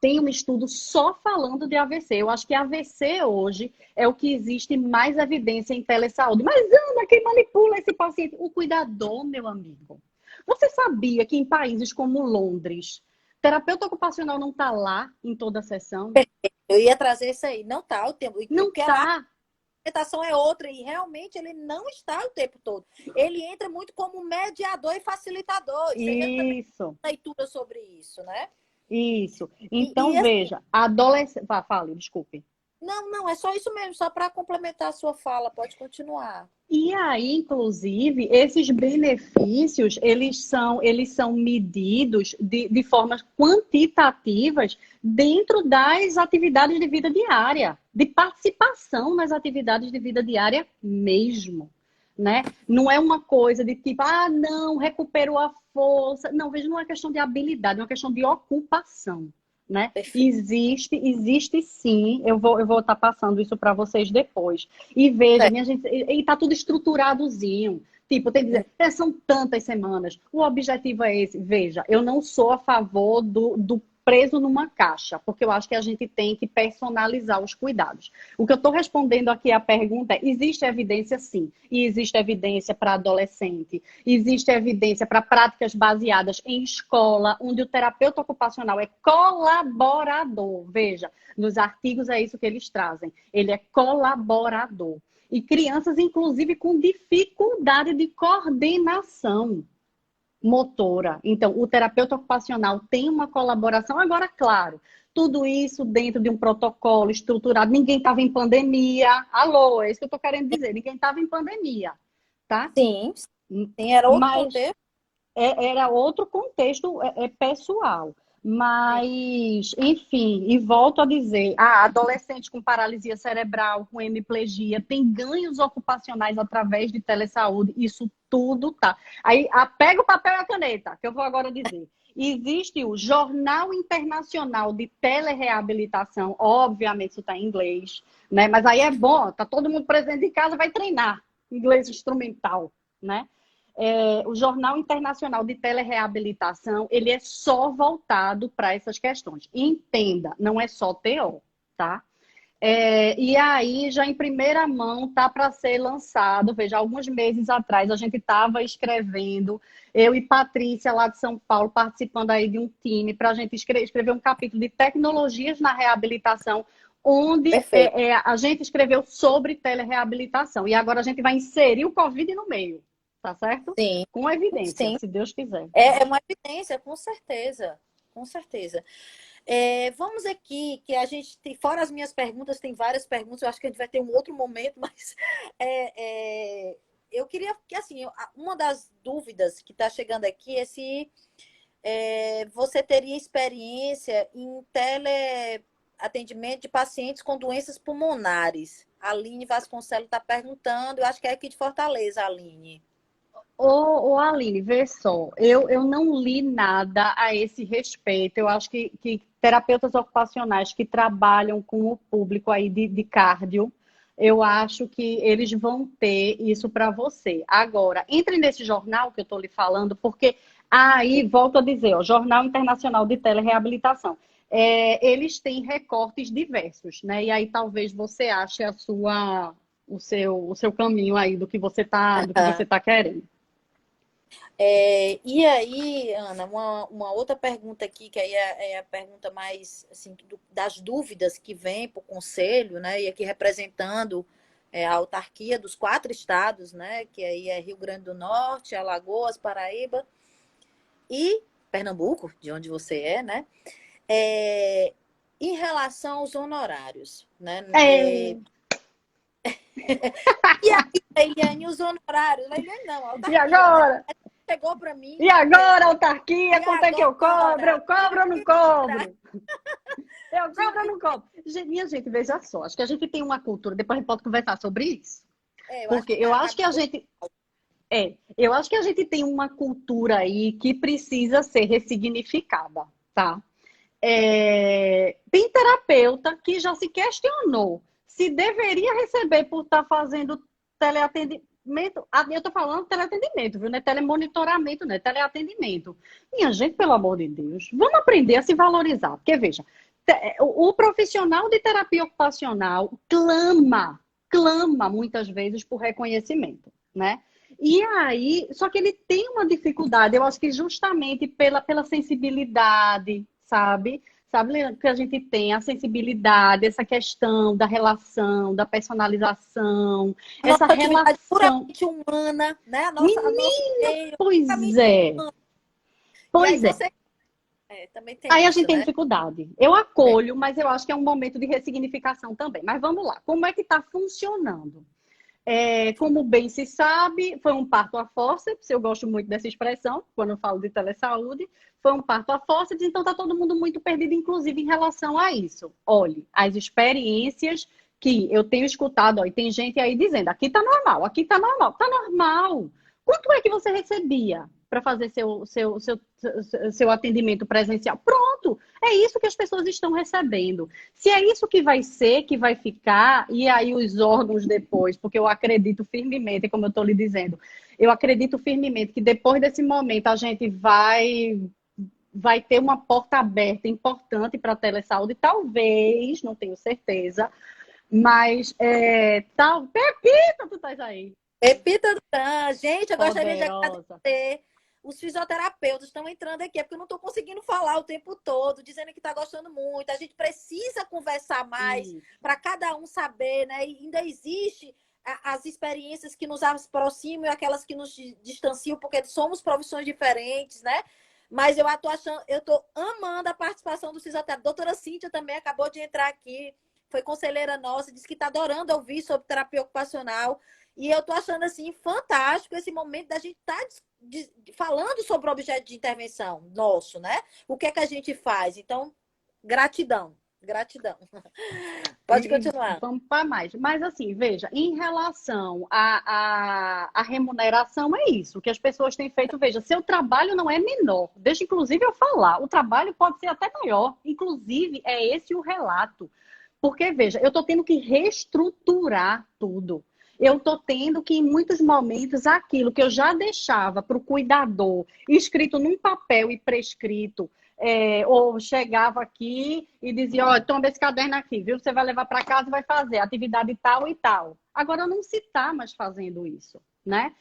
tem um estudo só falando de AVC. Eu acho que AVC hoje é o que existe mais evidência em telesaúde. Mas, Ana, quem manipula esse paciente? O cuidador, meu amigo. Você sabia que em países como Londres, terapeuta ocupacional não está lá em toda a sessão? Eu ia trazer isso aí. Não está o tempo. Não Porque lá a está. alimentação é outra e realmente ele não está o tempo todo. Ele entra muito como mediador e facilitador. Isso aí eu também Isso, tenho leitura sobre isso, né? isso. E Então, assim, veja, adolescente. Fale, desculpe. Não, não, é só isso mesmo, só para complementar a sua fala, pode continuar. E aí, inclusive, esses benefícios, eles são medidos de formas quantitativas dentro das atividades de vida diária, de participação nas atividades de vida diária mesmo, né? Não é uma coisa de tipo, ah, não, recuperou a força. Não, veja, não é questão de habilidade, é uma questão de ocupação, né? Perfeito. Existe sim. Eu vou estar passando isso para vocês depois. E veja, minha gente, e tá tudo estruturadozinho. Tipo, tem que dizer, são tantas semanas. O objetivo é esse. Veja, eu não sou a favor do preso numa caixa, porque eu acho que a gente tem que personalizar os cuidados. O que eu estou respondendo aqui à pergunta é: existe evidência sim, e existe evidência para adolescente, existe evidência para práticas baseadas em escola, onde o terapeuta ocupacional é colaborador. Veja, nos artigos é isso que eles trazem. Ele é colaborador. E crianças, inclusive, com dificuldade de coordenação motora. Então, o terapeuta ocupacional tem uma colaboração. Agora, claro, tudo isso dentro de um protocolo estruturado. Ninguém estava em pandemia. Alô, é isso que eu estou querendo dizer. Ninguém estava em pandemia, tá? Sim, sim, era outro Mas contexto. era outro contexto pessoal. Mas, enfim, e volto a dizer, adolescentes com paralisia cerebral, com hemiplegia, tem ganhos ocupacionais através de telesaúde, isso tudo tá. Aí, pega o papel e a caneta, que eu vou agora dizer. Existe o Jornal Internacional de Telereabilitação, obviamente isso está em inglês, né? Mas aí é bom, tá todo mundo presente em casa, vai treinar inglês instrumental, né? O Jornal Internacional de Telereabilitação, ele é só voltado para essas questões. Entenda, não é só TO, tá? E aí, já em primeira mão, tá para ser lançado. Veja, alguns meses atrás, a gente estava escrevendo, eu e Patrícia, lá de São Paulo, participando aí de um time, para a gente escrever um capítulo de tecnologias na reabilitação, onde a gente escreveu sobre telereabilitação. E agora a gente vai inserir o Covid no meio. Tá certo? Sim, Com evidência, sim. se Deus quiser. É uma evidência, com certeza. Com certeza. Vamos aqui, que a gente tem, fora as minhas perguntas, tem várias perguntas, eu acho que a gente vai ter um outro momento, mas eu queria que, assim, uma das dúvidas que está chegando aqui é se você teria experiência em teleatendimento de pacientes com doenças pulmonares. A Aline Vasconcelos está perguntando, eu acho que é aqui de Fortaleza, Aline. Aline, vê só, eu não li nada a esse respeito. Eu acho que terapeutas ocupacionais que trabalham com o público aí de cardio, eu acho que eles vão ter isso para você. Agora, entre nesse jornal que eu estou lhe falando, porque aí, volto a dizer, ó, Jornal Internacional de Telereabilitação, eles têm recortes diversos, né? E aí talvez você ache o seu caminho aí do que você tá querendo. E aí, Ana, uma outra pergunta aqui, que aí é a pergunta mais assim, das dúvidas que vem para o Conselho, né? E aqui representando a autarquia dos 4 estados, né? Que aí é Rio Grande do Norte, Alagoas, Paraíba e Pernambuco, de onde você é, né? Em relação aos honorários, né? E aí, Eliane, os honorários? Eliane não, a autarquia, E agora? né? Chegou para mim. E agora, autarquia, quanto é que eu cobro? Eu cobro ou não cobro? Eu cobro ou não cobro? Minha gente, veja só, acho que a gente tem uma cultura, depois a gente pode conversar sobre isso. Porque eu acho que a gente... eu acho que a gente tem uma cultura aí que precisa ser ressignificada, tá? Tem terapeuta que já se questionou se deveria receber por estar fazendo teleatendimento. Eu estou falando teleatendimento, viu? Não é telemonitoramento, não é teleatendimento. Minha gente, pelo amor de Deus, vamos aprender a se valorizar. Porque, veja, o profissional de terapia ocupacional clama muitas vezes por reconhecimento, né? E aí, só que ele tem uma dificuldade, eu acho que justamente pela sensibilidade, sabe? Sabe que a gente tem a sensibilidade, essa questão da relação, da personalização, essa atividade relação puramente humana, né? Nosso Menina, meio, pois puramente é. humano. Pois E aí é. Também tem Aí a isso, gente tem né? dificuldade. Eu acolho, mas eu acho que é um momento de ressignificação também. Mas vamos lá, como é que está funcionando? Como bem se sabe, foi um parto a fórceps, eu gosto muito dessa expressão, quando eu falo de telesaúde, foi um parto a fórceps, então está todo mundo muito perdido, inclusive em relação a isso. Olhe, as experiências que eu tenho escutado, ó, e tem gente aí dizendo, aqui está normal, aqui está normal. Está normal. Quanto é que você recebia para fazer seu atendimento presencial? Pronto, é isso que as pessoas estão recebendo. Se é isso que vai ser, que vai ficar, e aí os órgãos depois, porque eu acredito firmemente, como eu estou lhe dizendo, eu acredito firmemente que depois desse momento a gente vai ter uma porta aberta importante para a telesaúde, talvez, não tenho certeza, mas Pepita, tu estás aí. Repita, Duran. Gente, eu gostaria de Poderosa. agradecer. Os fisioterapeutas estão entrando aqui, é porque eu não estou conseguindo falar o tempo todo, dizendo que está gostando muito. A gente precisa conversar mais Isso. para cada um saber, né? E ainda existe as experiências que nos aproximam e aquelas que nos distanciam, porque somos profissões diferentes, né? Mas eu estou achando, eu estou amando a participação do fisioterapeuta. Doutora Cíntia também acabou de entrar aqui, foi conselheira nossa, disse que está adorando ouvir sobre terapia ocupacional. E eu tô achando assim fantástico esse momento da gente estar falando sobre o objeto de intervenção nosso, né? O que é que a gente faz? Então, gratidão, gratidão. Pode E continuar. vamos para mais. Mas assim, veja, em relação à remuneração, é isso que as pessoas têm feito. Veja, seu trabalho não é menor. Deixa, inclusive, eu falar. O trabalho pode ser até maior. Inclusive, é esse o relato. Porque, veja, eu estou tendo que reestruturar tudo. Eu estou tendo que, em muitos momentos, aquilo que eu já deixava para o cuidador, escrito num papel e prescrito, ou chegava aqui e dizia, ó, toma esse caderno aqui, viu? Você vai levar para casa e vai fazer atividade tal e tal. Agora não se está mais fazendo isso, né?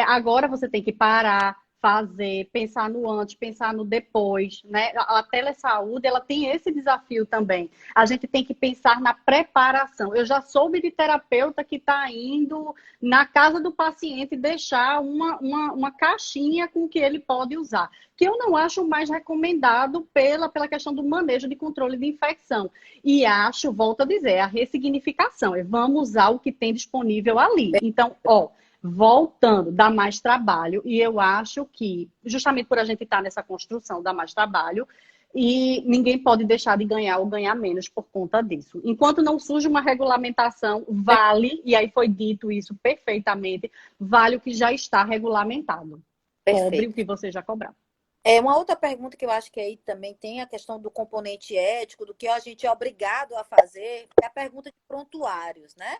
Agora você tem que parar, fazer, pensar no antes, pensar no depois, né? A telesaúde, ela tem esse desafio também. A gente tem que pensar na preparação. Eu já soube de terapeuta que está indo na casa do paciente deixar uma caixinha com que ele pode usar, que eu não acho mais recomendado pela questão do manejo de controle de infecção. E acho, volto a dizer, a ressignificação. Vamos usar o que tem disponível ali. Então, ó, voltando, dá mais trabalho, e eu acho que, justamente por a gente estar nessa construção, dá mais trabalho, e ninguém pode deixar de ganhar ou ganhar menos por conta disso. Enquanto não surge uma regulamentação, vale, e aí foi dito isso perfeitamente, vale o que já está regulamentado. Cobre o Perfeito. que você já cobrar. Uma outra pergunta que eu acho que aí também tem a questão do componente ético, do que a gente é obrigado a fazer, é a pergunta de prontuários, né?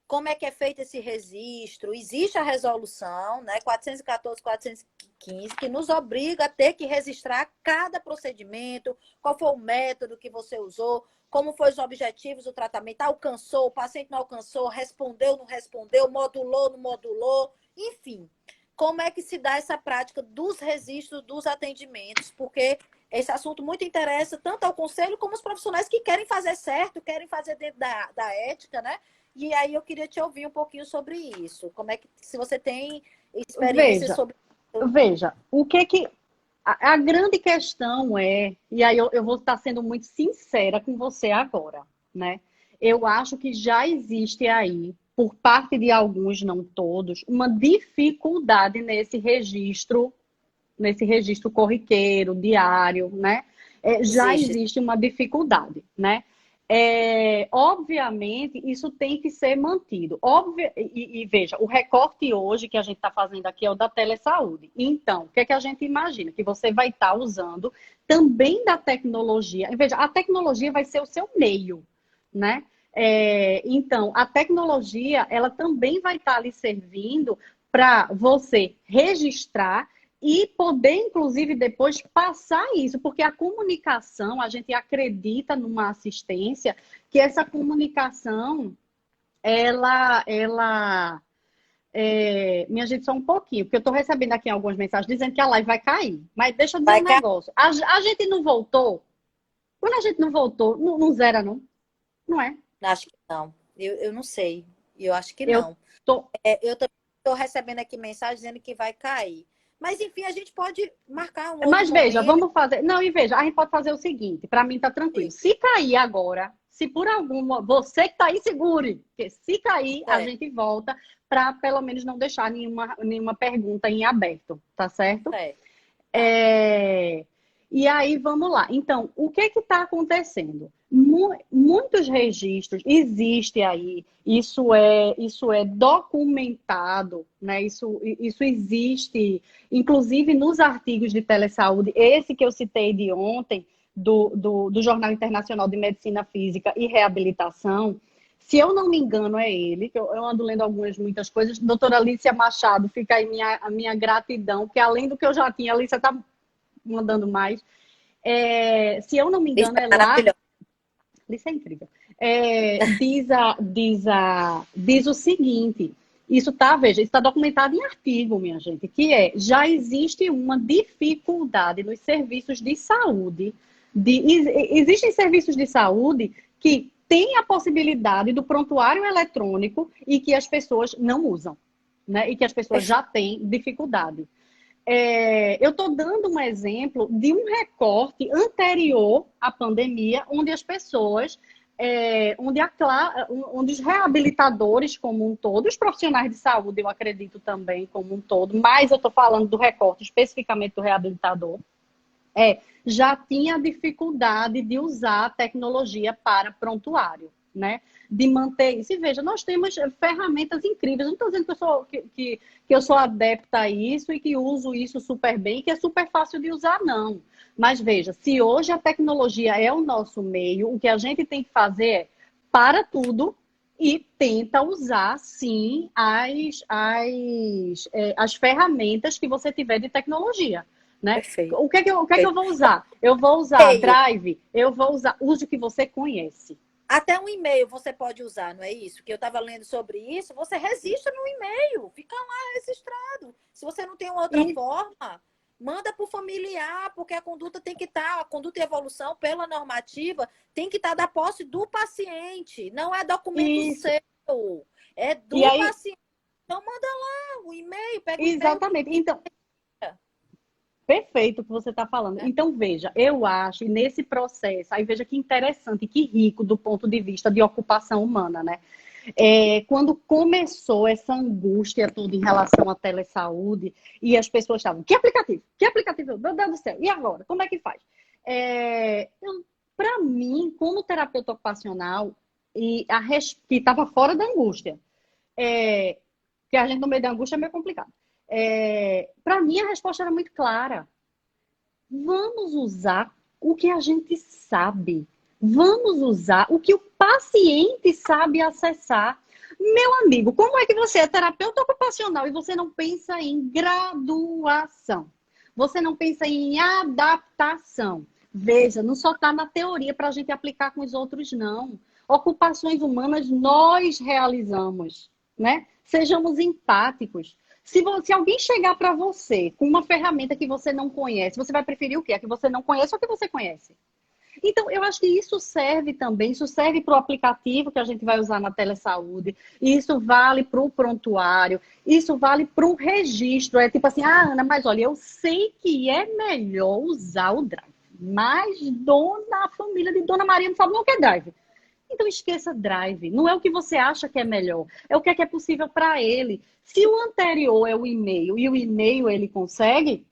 Como é que é feito esse registro? Existe a resolução, né, 414, 415, que nos obriga a ter que registrar cada procedimento, qual foi o método que você usou, como foram os objetivos do tratamento, alcançou, o paciente não alcançou, respondeu, não respondeu, modulou, não modulou, enfim. Como é que se dá essa prática dos registros dos atendimentos? Porque esse assunto muito interessa tanto ao conselho como os profissionais que querem fazer certo, querem fazer dentro da ética, né? E aí eu queria te ouvir um pouquinho sobre isso. Como é que, se você tem experiência Veja, sobre... veja, o que é que a grande questão é, e aí eu vou estar sendo muito sincera com você agora, né? Eu acho que já existe aí, por parte de alguns, não todos, uma dificuldade nesse registro corriqueiro, diário, né? Já Existe. existe uma dificuldade, né? Obviamente, isso tem que ser mantido. E veja, o recorte hoje que a gente está fazendo aqui é o da telesaúde. Então, o que é que a gente imagina? Que você vai estar usando também da tecnologia. Veja, a tecnologia vai ser o seu meio, né? Então, a tecnologia, ela também vai estar lhe servindo para você registrar e poder, inclusive, depois passar isso, porque a comunicação, a gente acredita numa assistência, que essa comunicação, minha gente, só um pouquinho, porque eu estou recebendo aqui algumas mensagens dizendo que a live vai cair. Mas deixa eu dizer Vai um cá? negócio. A gente não voltou. Quando a gente não voltou, não zera, não. Não é? Acho que não. Eu não sei. Eu acho que Eu não. tô. Eu também estou recebendo aqui mensagem dizendo que vai cair. Mas, enfim, a gente pode marcar um outro Mas veja, momento. vamos fazer. Não, e veja, a gente pode fazer o seguinte, para mim tá tranquilo. Se cair agora, se por alguma. Você que tá aí, segure. Porque se cair, a gente volta para pelo menos não deixar nenhuma pergunta em aberto, tá certo? E aí, vamos lá. Então, o que está acontecendo? Muitos registros existem aí, isso é documentado, né? Isso existe, inclusive nos artigos de telesaúde, esse que eu citei de ontem, do Jornal Internacional de Medicina Física e Reabilitação. Se eu não me engano, é ele, que eu ando lendo muitas coisas. Doutora Alicia Machado, fica aí a minha gratidão, que além do que eu já tinha, a Alicia está mandando mais. Se eu não me engano, é lá. Isso é incrível. Diz o seguinte: isso veja, isso está documentado em artigo, minha gente, que já existe uma dificuldade nos serviços de saúde. Existem serviços de saúde que têm a possibilidade do prontuário eletrônico e que as pessoas não usam, né? E que as pessoas já têm dificuldade. Eu estou dando um exemplo de um recorte anterior à pandemia, onde as pessoas, onde os reabilitadores como um todo, os profissionais de saúde, eu acredito também como um todo, mas eu estou falando do recorte especificamente do reabilitador, já tinha dificuldade de usar a tecnologia para prontuário, né? De manter isso. E veja, nós temos ferramentas incríveis. Não estou dizendo que eu sou adepta a isso e que uso isso super bem, que é super fácil de usar, não. Mas veja, se hoje a tecnologia é o nosso meio, o que a gente tem que fazer é para tudo e tenta usar, sim, as ferramentas que você tiver de tecnologia. Né? O que é que eu vou usar? Eu vou usar Drive, use o que você conhece. Até um e-mail você pode usar, não é isso? Que eu estava lendo sobre isso, você registra no e-mail, fica lá registrado. Se você não tem outra forma, manda para o familiar, porque a conduta tem que estar, a conduta e evolução, pela normativa, tem que estar da posse do paciente, não é documento seu, é do paciente. Então, manda lá o e-mail, pega o e-mail. Exatamente. Então, perfeito o que você está falando. Então, veja, eu acho, nesse processo, aí veja que interessante, que rico do ponto de vista de ocupação humana, né? Quando começou essa angústia toda em relação à telesaúde, e as pessoas estavam, que aplicativo? Que aplicativo? Meu Deus do céu, e agora? Como é que faz? Para mim, como terapeuta ocupacional, que estava fora da angústia, que a gente no meio da angústia é meio complicado. Para mim, a resposta era muito clara. Vamos usar o que a gente sabe. Vamos usar o que o paciente sabe acessar. Meu amigo, como é que você é terapeuta ocupacional e você não pensa em graduação? Você não pensa em adaptação? Veja, não só está na teoria para a gente aplicar com os outros, não. Ocupações humanas nós realizamos, né? Sejamos empáticos. Se alguém chegar para você com uma ferramenta que você não conhece, você vai preferir o quê? A que você não conhece ou a que você conhece? Então, eu acho que isso serve também, isso serve para o aplicativo que a gente vai usar na telesaúde, isso vale para o prontuário, isso vale para o registro. É tipo assim, Ana, mas olha, eu sei que é melhor usar o Drive, mas a família de Dona Maria não sabe nem o que é Drive. Então esqueça Drive. Não é o que você acha que é melhor. É o que é possível para ele. Se o anterior é o e-mail e o e-mail ele consegue,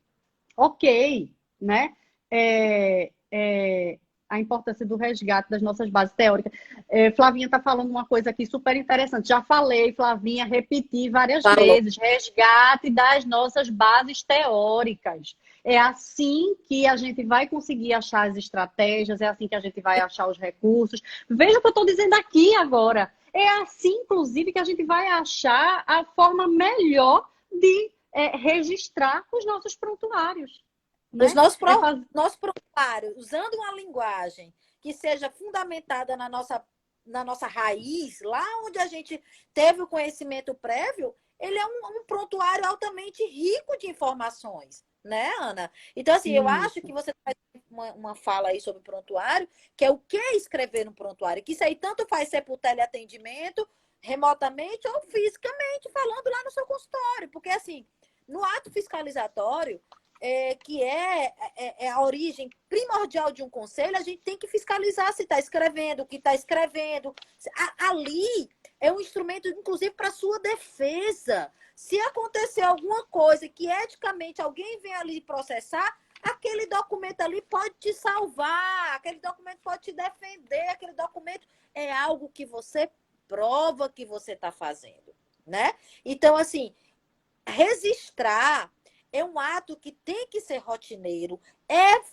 ok, né? A importância do resgate das nossas bases teóricas. Flavinha está falando uma coisa aqui super interessante. Já falei, Flavinha, repeti várias vezes. Resgate das nossas bases teóricas. É assim que a gente vai conseguir achar as estratégias, é assim que a gente vai achar os recursos. Veja o que eu estou dizendo aqui agora. É assim, inclusive, que a gente vai achar a forma melhor de registrar os nossos prontuários. Né? Os nossos prontuários, usando uma linguagem que seja fundamentada na nossa raiz, lá onde a gente teve o conhecimento prévio, ele é um prontuário altamente rico de informações, né, Ana? Então, assim, eu acho que você faz uma fala aí sobre prontuário, que é o que escrever no prontuário, que isso aí tanto faz ser por teleatendimento, remotamente ou fisicamente, falando lá no seu consultório, porque, assim, No ato fiscalizatório, que é a origem primordial de um conselho, a gente tem que fiscalizar se está escrevendo, o que está escrevendo. Ali é um instrumento, inclusive, para sua defesa. Se acontecer alguma coisa que eticamente alguém vem ali processar, aquele documento ali pode te salvar, aquele documento pode te defender, aquele documento é algo que você prova que você está fazendo, né? Então, assim, registrar é um ato que tem que ser rotineiro,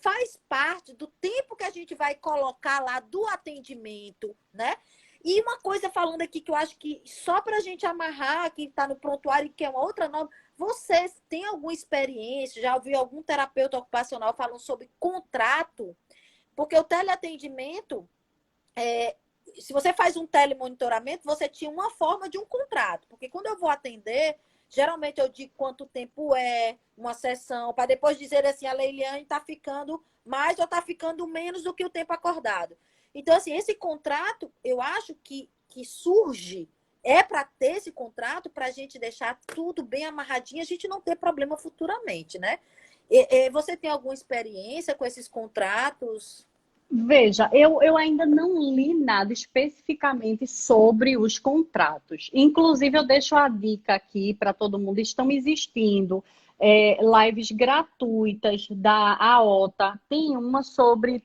faz parte do tempo que a gente vai colocar lá do atendimento, né? E uma coisa falando aqui que eu acho que só para a gente amarrar, quem está no prontuário, que é uma outra norma, vocês têm alguma experiência, já ouviu algum terapeuta ocupacional falando sobre contrato? Porque o teleatendimento, se você faz um telemonitoramento, você tinha uma forma de um contrato. Porque quando eu vou atender, geralmente eu digo quanto tempo é uma sessão, para depois dizer assim, a Leiliane está ficando mais ou está ficando menos do que o tempo acordado. Então, assim, esse contrato, eu acho que surge, para ter esse contrato, para a gente deixar tudo bem amarradinho, a gente não ter problema futuramente, né? Você tem alguma experiência com esses contratos? Veja, eu ainda não li nada especificamente sobre os contratos. Inclusive, eu deixo a dica aqui para todo mundo: estão existindo lives gratuitas da AOTA. Tem uma sobre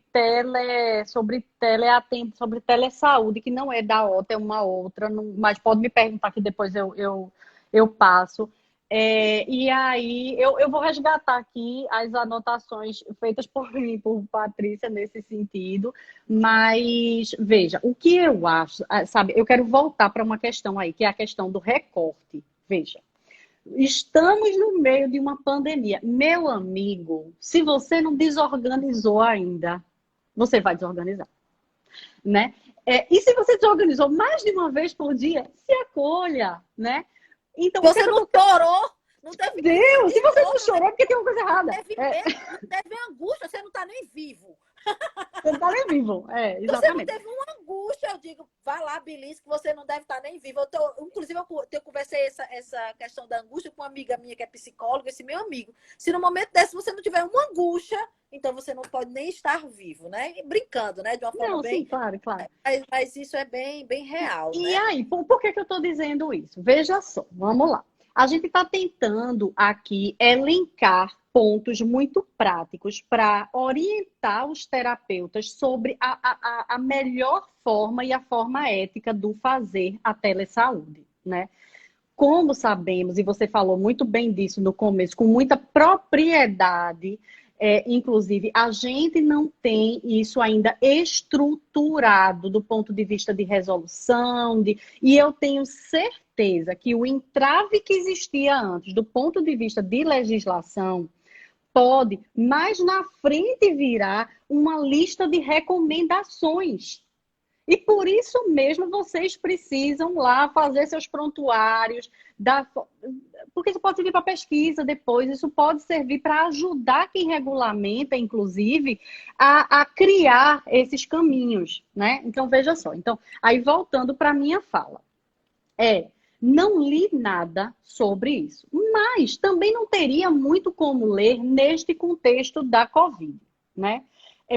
telesaúde, que não é da AOTA, é uma outra, mas pode me perguntar que depois eu passo. E aí, eu vou resgatar aqui as anotações feitas por mim, por Patrícia, nesse sentido. Mas, veja, o que eu acho, sabe, eu quero voltar para uma questão aí, que é a questão do recorte. Veja, estamos no meio de uma pandemia. Meu amigo, se você não desorganizou ainda, você vai desorganizar, né? E se você desorganizou mais de uma vez por dia, se acolha, né? Então, o que é Você que eu não tô... chorou, não teve Deus, se você não dor, chorou, é porque tem uma coisa não errada. teve medo, não teve angústia, você não está nem vivo. Você não tá nem vivo. Você não Exatamente. teve uma angústia, eu digo, vá lá, Belis, que você não deve estar nem vivo. Inclusive, eu conversei essa questão da angústia com uma amiga minha que é psicóloga, esse meu amigo. Se no momento desse você não tiver uma angústia, então você não pode nem estar vivo, né? E brincando, né? De uma forma Não, sim, bem. claro, claro. Mas isso é bem, bem real, E né? aí, por que que eu estou dizendo isso? Veja só, vamos lá. A gente está tentando aqui elencar pontos muito práticos para orientar os terapeutas sobre a melhor forma e a forma ética do fazer a telesaúde, né? Como sabemos, e você falou muito bem disso no começo, com muita propriedade, inclusive, a gente não tem isso ainda estruturado do ponto de vista de resolução, e eu tenho certeza que o entrave que existia antes, do ponto de vista de legislação, pode mais na frente virar uma lista de recomendações. E por isso mesmo vocês precisam lá fazer seus prontuários, porque isso pode servir para pesquisa depois, isso pode servir para ajudar quem regulamenta, inclusive, a criar esses caminhos, né? Então, veja só. Então, aí voltando para a minha fala. Não li nada sobre isso, mas também não teria muito como ler neste contexto da Covid, né?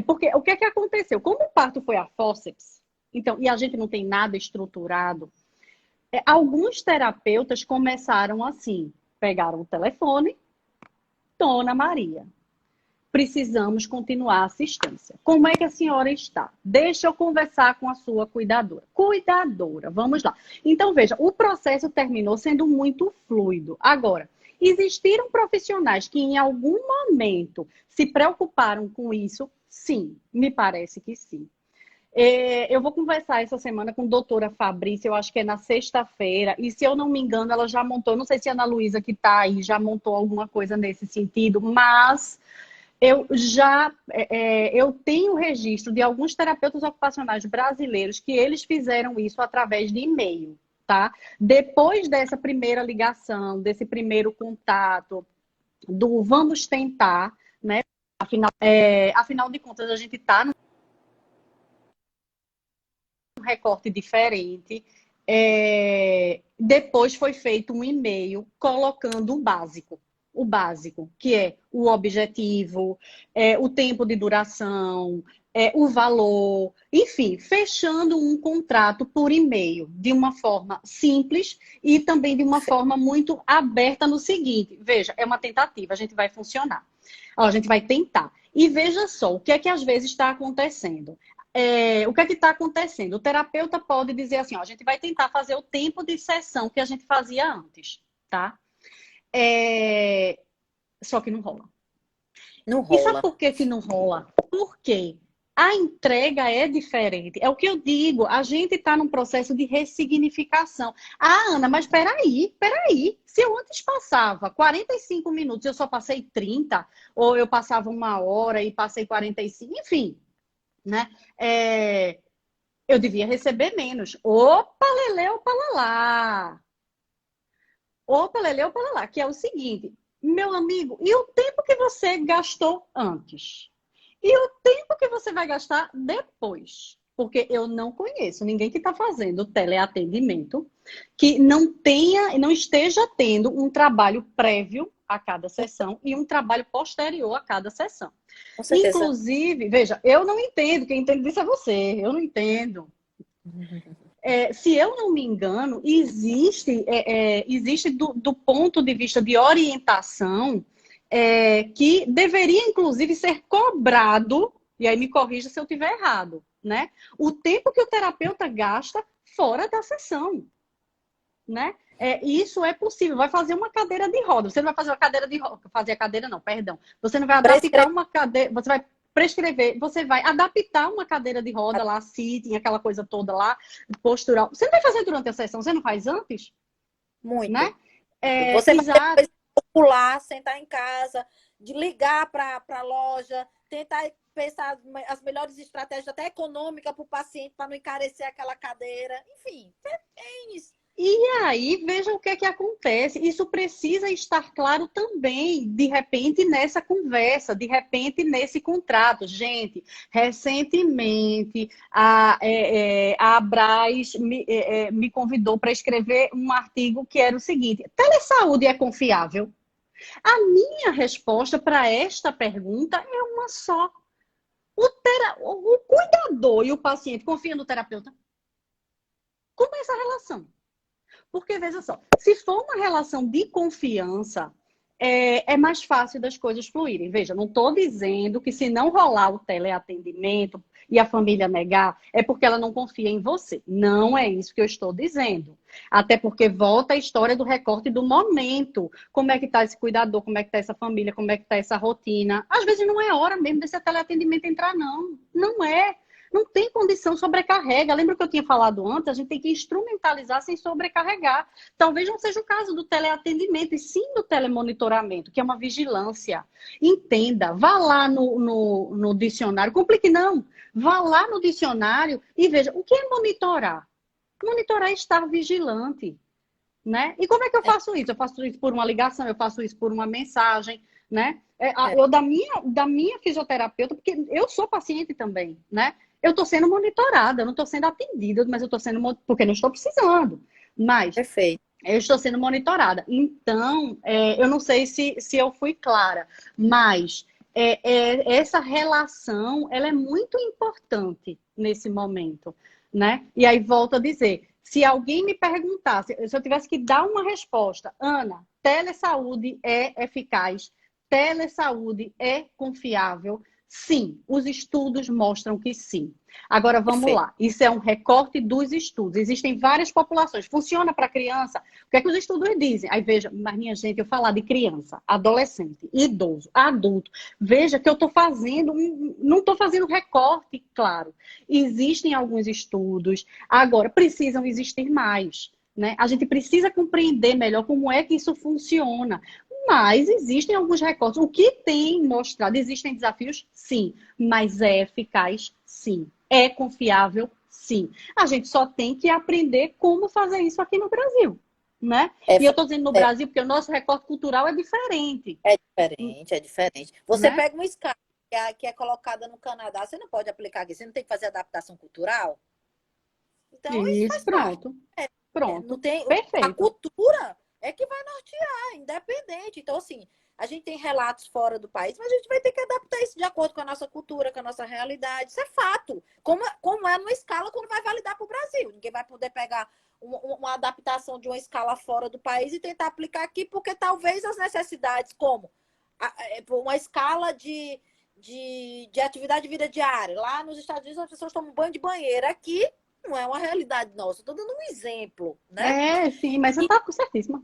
Porque o que é que aconteceu? Como o parto foi a fórceps, então, e a gente não tem nada estruturado, alguns terapeutas começaram assim, pegaram o telefone, Dona Maria, precisamos continuar a assistência. Como é que a senhora está? Deixa eu conversar com a sua cuidadora. Cuidadora, vamos lá. Então, veja, o processo terminou sendo muito fluido. Agora, existiram profissionais que em algum momento se preocuparam com isso? Sim, me parece que sim. Eu vou conversar essa semana com a doutora Fabrícia, eu acho que é na sexta-feira, e se eu não me engano, ela já montou, não sei se a Ana Luísa que está aí já montou alguma coisa nesse sentido, mas eu tenho registro de alguns terapeutas ocupacionais brasileiros que eles fizeram isso através de e-mail, tá? Depois dessa primeira ligação, desse primeiro contato, do vamos tentar, né? Afinal de contas, a gente está num recorte diferente. Depois foi feito um e-mail colocando o básico, o básico, que é o objetivo, o tempo de duração, o valor, enfim, fechando um contrato por e-mail de uma forma simples e também de uma forma muito aberta no seguinte, veja, é uma tentativa, a gente vai funcionar, a gente vai tentar. E veja só, o que é que às vezes está acontecendo? O que é que está acontecendo? O terapeuta pode dizer assim, ó, a gente vai tentar fazer o tempo de sessão que a gente fazia antes, tá? Só que não rola. Não E sabe rola. por que que não rola? Porque a entrega é diferente. É o que eu digo, a gente está num processo de ressignificação. Ah, Ana, mas peraí. Se eu antes passava 45 minutos, eu só passei 30, ou eu passava 1 hora e passei 45, enfim, né? Eu devia receber menos. Opa, lele, opa, lalá. Opa, lele, opa, lalá. Que é o seguinte, meu amigo, e o tempo que você gastou antes? E o tempo que você vai gastar depois? Porque eu não conheço ninguém que está fazendo teleatendimento que não esteja tendo um trabalho prévio a cada sessão e um trabalho posterior a cada sessão. Com certeza. Inclusive, veja, eu não entendo, quem entende disso é você, eu não entendo. Se eu não me engano, existe do ponto de vista de orientação que deveria, inclusive, ser cobrado, e aí me corrija se eu estiver errado, né? O tempo que o terapeuta gasta fora da sessão, né? Isso é possível. Vai fazer uma cadeira de roda. Você não vai fazer uma cadeira de roda. Fazer a cadeira, não, perdão. Você não vai adaptar uma cadeira. Você vai prescrever, você vai adaptar uma cadeira de roda lá, sitting, aquela coisa toda lá, postural. Você não vai fazer durante a sessão, você não faz antes? Muito. Né? Você Exato. vai pular, sentar em casa, de ligar para a loja, tentar pensar as melhores estratégias, até econômicas para o paciente, para não encarecer aquela cadeira. Enfim, tem isso. E aí, veja o que é que acontece. Isso precisa estar claro também, de repente, nessa conversa, de repente, nesse contrato. Gente, recentemente, a Abraz me convidou para escrever um artigo que era o seguinte: telesaúde é confiável? A minha resposta para esta pergunta é uma só. O cuidador e o paciente confiam no terapeuta? Como é essa relação? Porque, veja só, se for uma relação de confiança, é mais fácil das coisas fluírem. Veja, não estou dizendo que se não rolar o teleatendimento e a família negar, é porque ela não confia em você. Não é isso que eu estou dizendo. Até porque volta a história do recorte do momento. Como é que está esse cuidador, como é que está essa família, como é que está essa rotina. Às vezes não é hora mesmo desse teleatendimento entrar, não. Não é. Não tem condição, sobrecarrega. Lembra que eu tinha falado antes? A gente tem que instrumentalizar sem sobrecarregar. Talvez não seja o caso do teleatendimento, e sim do telemonitoramento, que é uma vigilância. Entenda, vá lá no dicionário, complique não, vá lá no dicionário e veja o que é monitorar. Monitorar é estar vigilante, né? E como é que eu faço isso? Eu faço isso por uma ligação, eu faço isso por uma mensagem, né? Eu da minha fisioterapeuta, porque eu sou paciente também, né? Eu estou sendo monitorada, eu não estou sendo atendida, mas eu estou sendo porque não estou precisando. Mas Perfeito. eu estou sendo monitorada. Então, eu não sei se eu fui clara, mas essa relação ela é muito importante nesse momento, né? E aí volto a dizer, se alguém me perguntasse, se eu tivesse que dar uma resposta, Ana, telesaúde é eficaz, telesaúde é confiável? Sim, os estudos mostram que sim. Agora vamos Perfeito. lá. Isso é um recorte dos estudos. Existem várias populações. Funciona para criança? O que é que os estudos dizem? Aí veja, mas minha gente, eu falar de criança, adolescente, idoso, adulto, veja que eu estou fazendo, não estou fazendo recorte, claro. Existem alguns estudos. Agora, precisam existir mais. Né? A gente precisa compreender melhor como é que isso funciona. Mas existem alguns recortes. O que tem mostrado? Existem desafios? Sim. Mas é eficaz? Sim. É confiável? Sim. A gente só tem que aprender como fazer isso aqui no Brasil. Né? E eu estou dizendo no Brasil porque o nosso recorte cultural é diferente. É diferente, é diferente. Você Né? pega uma escala que é colocada no Canadá, você não pode aplicar aqui, você não tem que fazer adaptação cultural. Então, isso Isso, faz parte. pronto. Não Pronto. tem, a Perfeito. cultura é que vai nortear, independente. Então, assim, a gente tem relatos fora do país, mas a gente vai ter que adaptar isso de acordo com a nossa cultura, com a nossa realidade. Isso é fato. Como é numa escala quando vai validar para o Brasil. Ninguém vai poder pegar uma adaptação de uma escala fora do país e tentar aplicar aqui, porque talvez as necessidades, como uma escala de atividade de vida diária. Lá nos Estados Unidos as pessoas tomam banho de banheira. Aqui não é uma realidade nossa. Estou dando um exemplo, né? Sim, mas você está certíssima.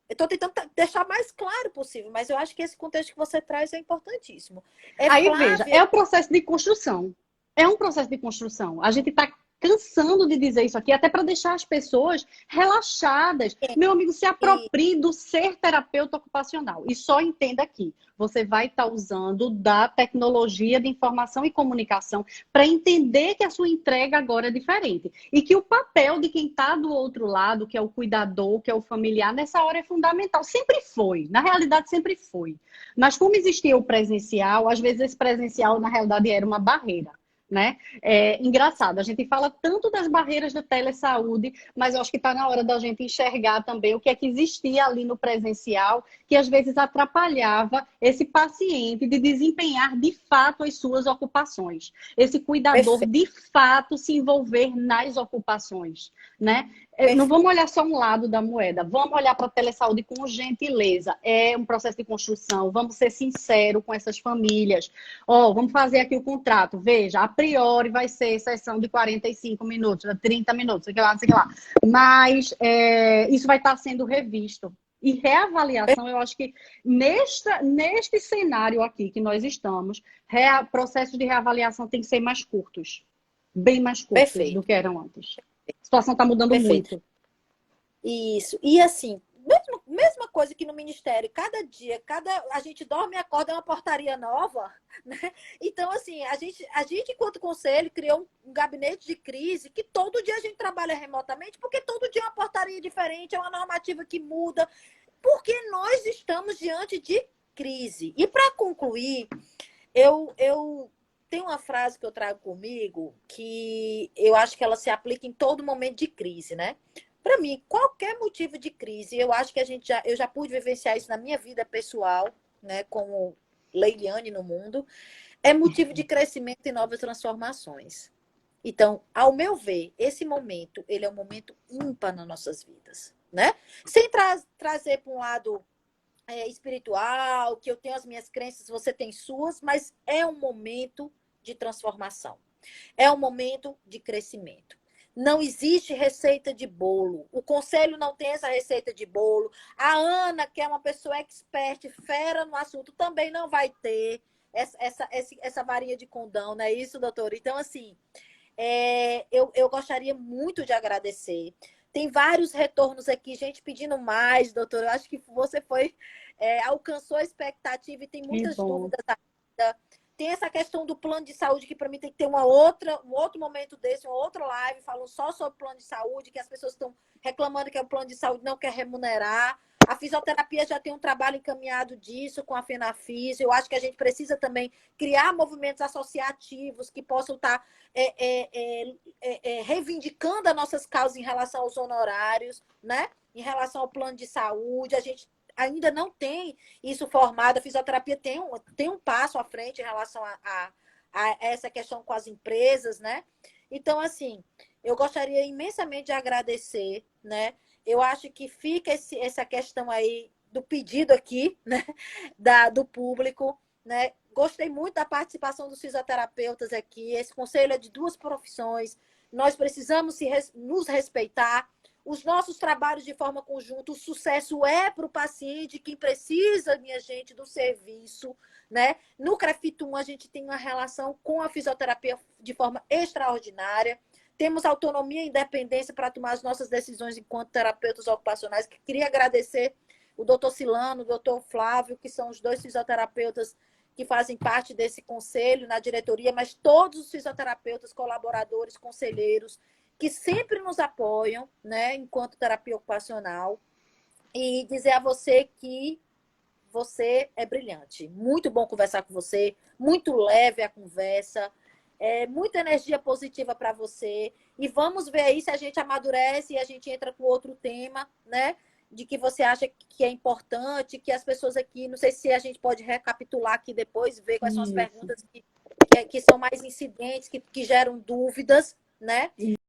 Eu estou tentando deixar mais claro possível, mas eu acho que esse contexto que você traz é importantíssimo. Aí, veja, é o processo de construção. É um processo de construção. A gente está cansando de dizer isso aqui, até para deixar as pessoas relaxadas. Meu amigo, se aproprie do ser terapeuta ocupacional. E só entenda aqui, você vai estar usando da tecnologia de informação e comunicação para entender que a sua entrega agora é diferente. E que o papel de quem está do outro lado, que é o cuidador, que é o familiar, nessa hora é fundamental. Sempre foi. Na realidade, sempre foi. Mas como existia o presencial, às vezes esse presencial, na realidade, era uma barreira. Né? É engraçado, a gente fala tanto das barreiras da telesaúde, mas eu acho que está na hora da gente enxergar também o que é que existia ali no presencial, que às vezes atrapalhava esse paciente de desempenhar de fato as suas ocupações, esse cuidador de fato se envolver nas ocupações, né? Não vamos olhar só um lado da moeda, vamos olhar para a telesaúde com gentileza. É um processo de construção, vamos ser sinceros com essas famílias. Vamos fazer aqui o contrato. Veja, a priori vai ser sessão de 45 minutos, 30 minutos, sei lá, sei lá. Mas isso vai estar sendo revisto. E reavaliação, eu acho que neste cenário aqui que nós estamos, processos de reavaliação têm que ser mais curtos. Bem mais curtos do que eram antes. A situação está mudando muito. Isso. E assim, mesma coisa que no Ministério, cada dia, a gente dorme e acorda é uma portaria nova, né? Então, assim, a gente enquanto conselho, criou um gabinete de crise que todo dia a gente trabalha remotamente, porque todo dia é uma portaria diferente, é uma normativa que muda, porque nós estamos diante de crise. E para concluir, eu tem uma frase que eu trago comigo que eu acho que ela se aplica em todo momento de crise, né? Para mim, qualquer motivo de crise, eu acho que eu já pude vivenciar isso na minha vida pessoal, né, como Leiliane no mundo, é motivo de crescimento e novas transformações. Então, ao meu ver, esse momento, ele é um momento ímpar nas nossas vidas, né? Sem trazer para um lado espiritual, que eu tenho as minhas crenças, você tem suas, mas é um momento de transformação. É um momento de crescimento. Não existe receita de bolo. O conselho não tem essa receita de bolo. A Ana, que é uma pessoa expert, fera no assunto, também não vai ter essa varinha de condão, não é isso, doutora? Então, assim, eu gostaria muito de agradecer. Tem vários retornos aqui, gente pedindo mais, doutora. Eu acho que você alcançou a expectativa e tem muitas dúvidas ainda. Tem essa questão do plano de saúde, que para mim tem que ter um outro momento desse, uma outra live, falando só sobre plano de saúde, que as pessoas estão reclamando que o plano de saúde não quer remunerar. A fisioterapia já tem um trabalho encaminhado disso com a FENAFIS. Eu acho que a gente precisa também criar movimentos associativos que possam estar reivindicando as nossas causas em relação aos honorários, né? Em relação ao plano de saúde. A gente ainda não tem isso formado. A fisioterapia tem um passo à frente em relação a essa questão com as empresas, né? Então, assim, eu gostaria imensamente de agradecer, né? Eu acho que fica essa questão aí do pedido aqui, né? Do público, né? Gostei muito da participação dos fisioterapeutas aqui. Esse conselho é de duas profissões. Nós precisamos nos respeitar. Os nossos trabalhos de forma conjunta, o sucesso é para o paciente, quem precisa, minha gente, do serviço, né? No CREFIT-1, a gente tem uma relação com a fisioterapia de forma extraordinária. Temos autonomia e independência para tomar as nossas decisões enquanto terapeutas ocupacionais. Queria agradecer o doutor Silano, o doutor Flávio, que são os dois fisioterapeutas que fazem parte desse conselho na diretoria, mas todos os fisioterapeutas, colaboradores, conselheiros, que sempre nos apoiam, né, enquanto terapia ocupacional, e dizer a você que você é brilhante. Muito bom conversar com você, muito leve a conversa, muita energia positiva para você, e vamos ver aí se a gente amadurece e a gente entra com outro tema, né? de que você acha que é importante, que as pessoas aqui, não sei se a gente pode recapitular aqui depois, ver quais são as Isso. perguntas que são mais incidentes, que geram dúvidas, né?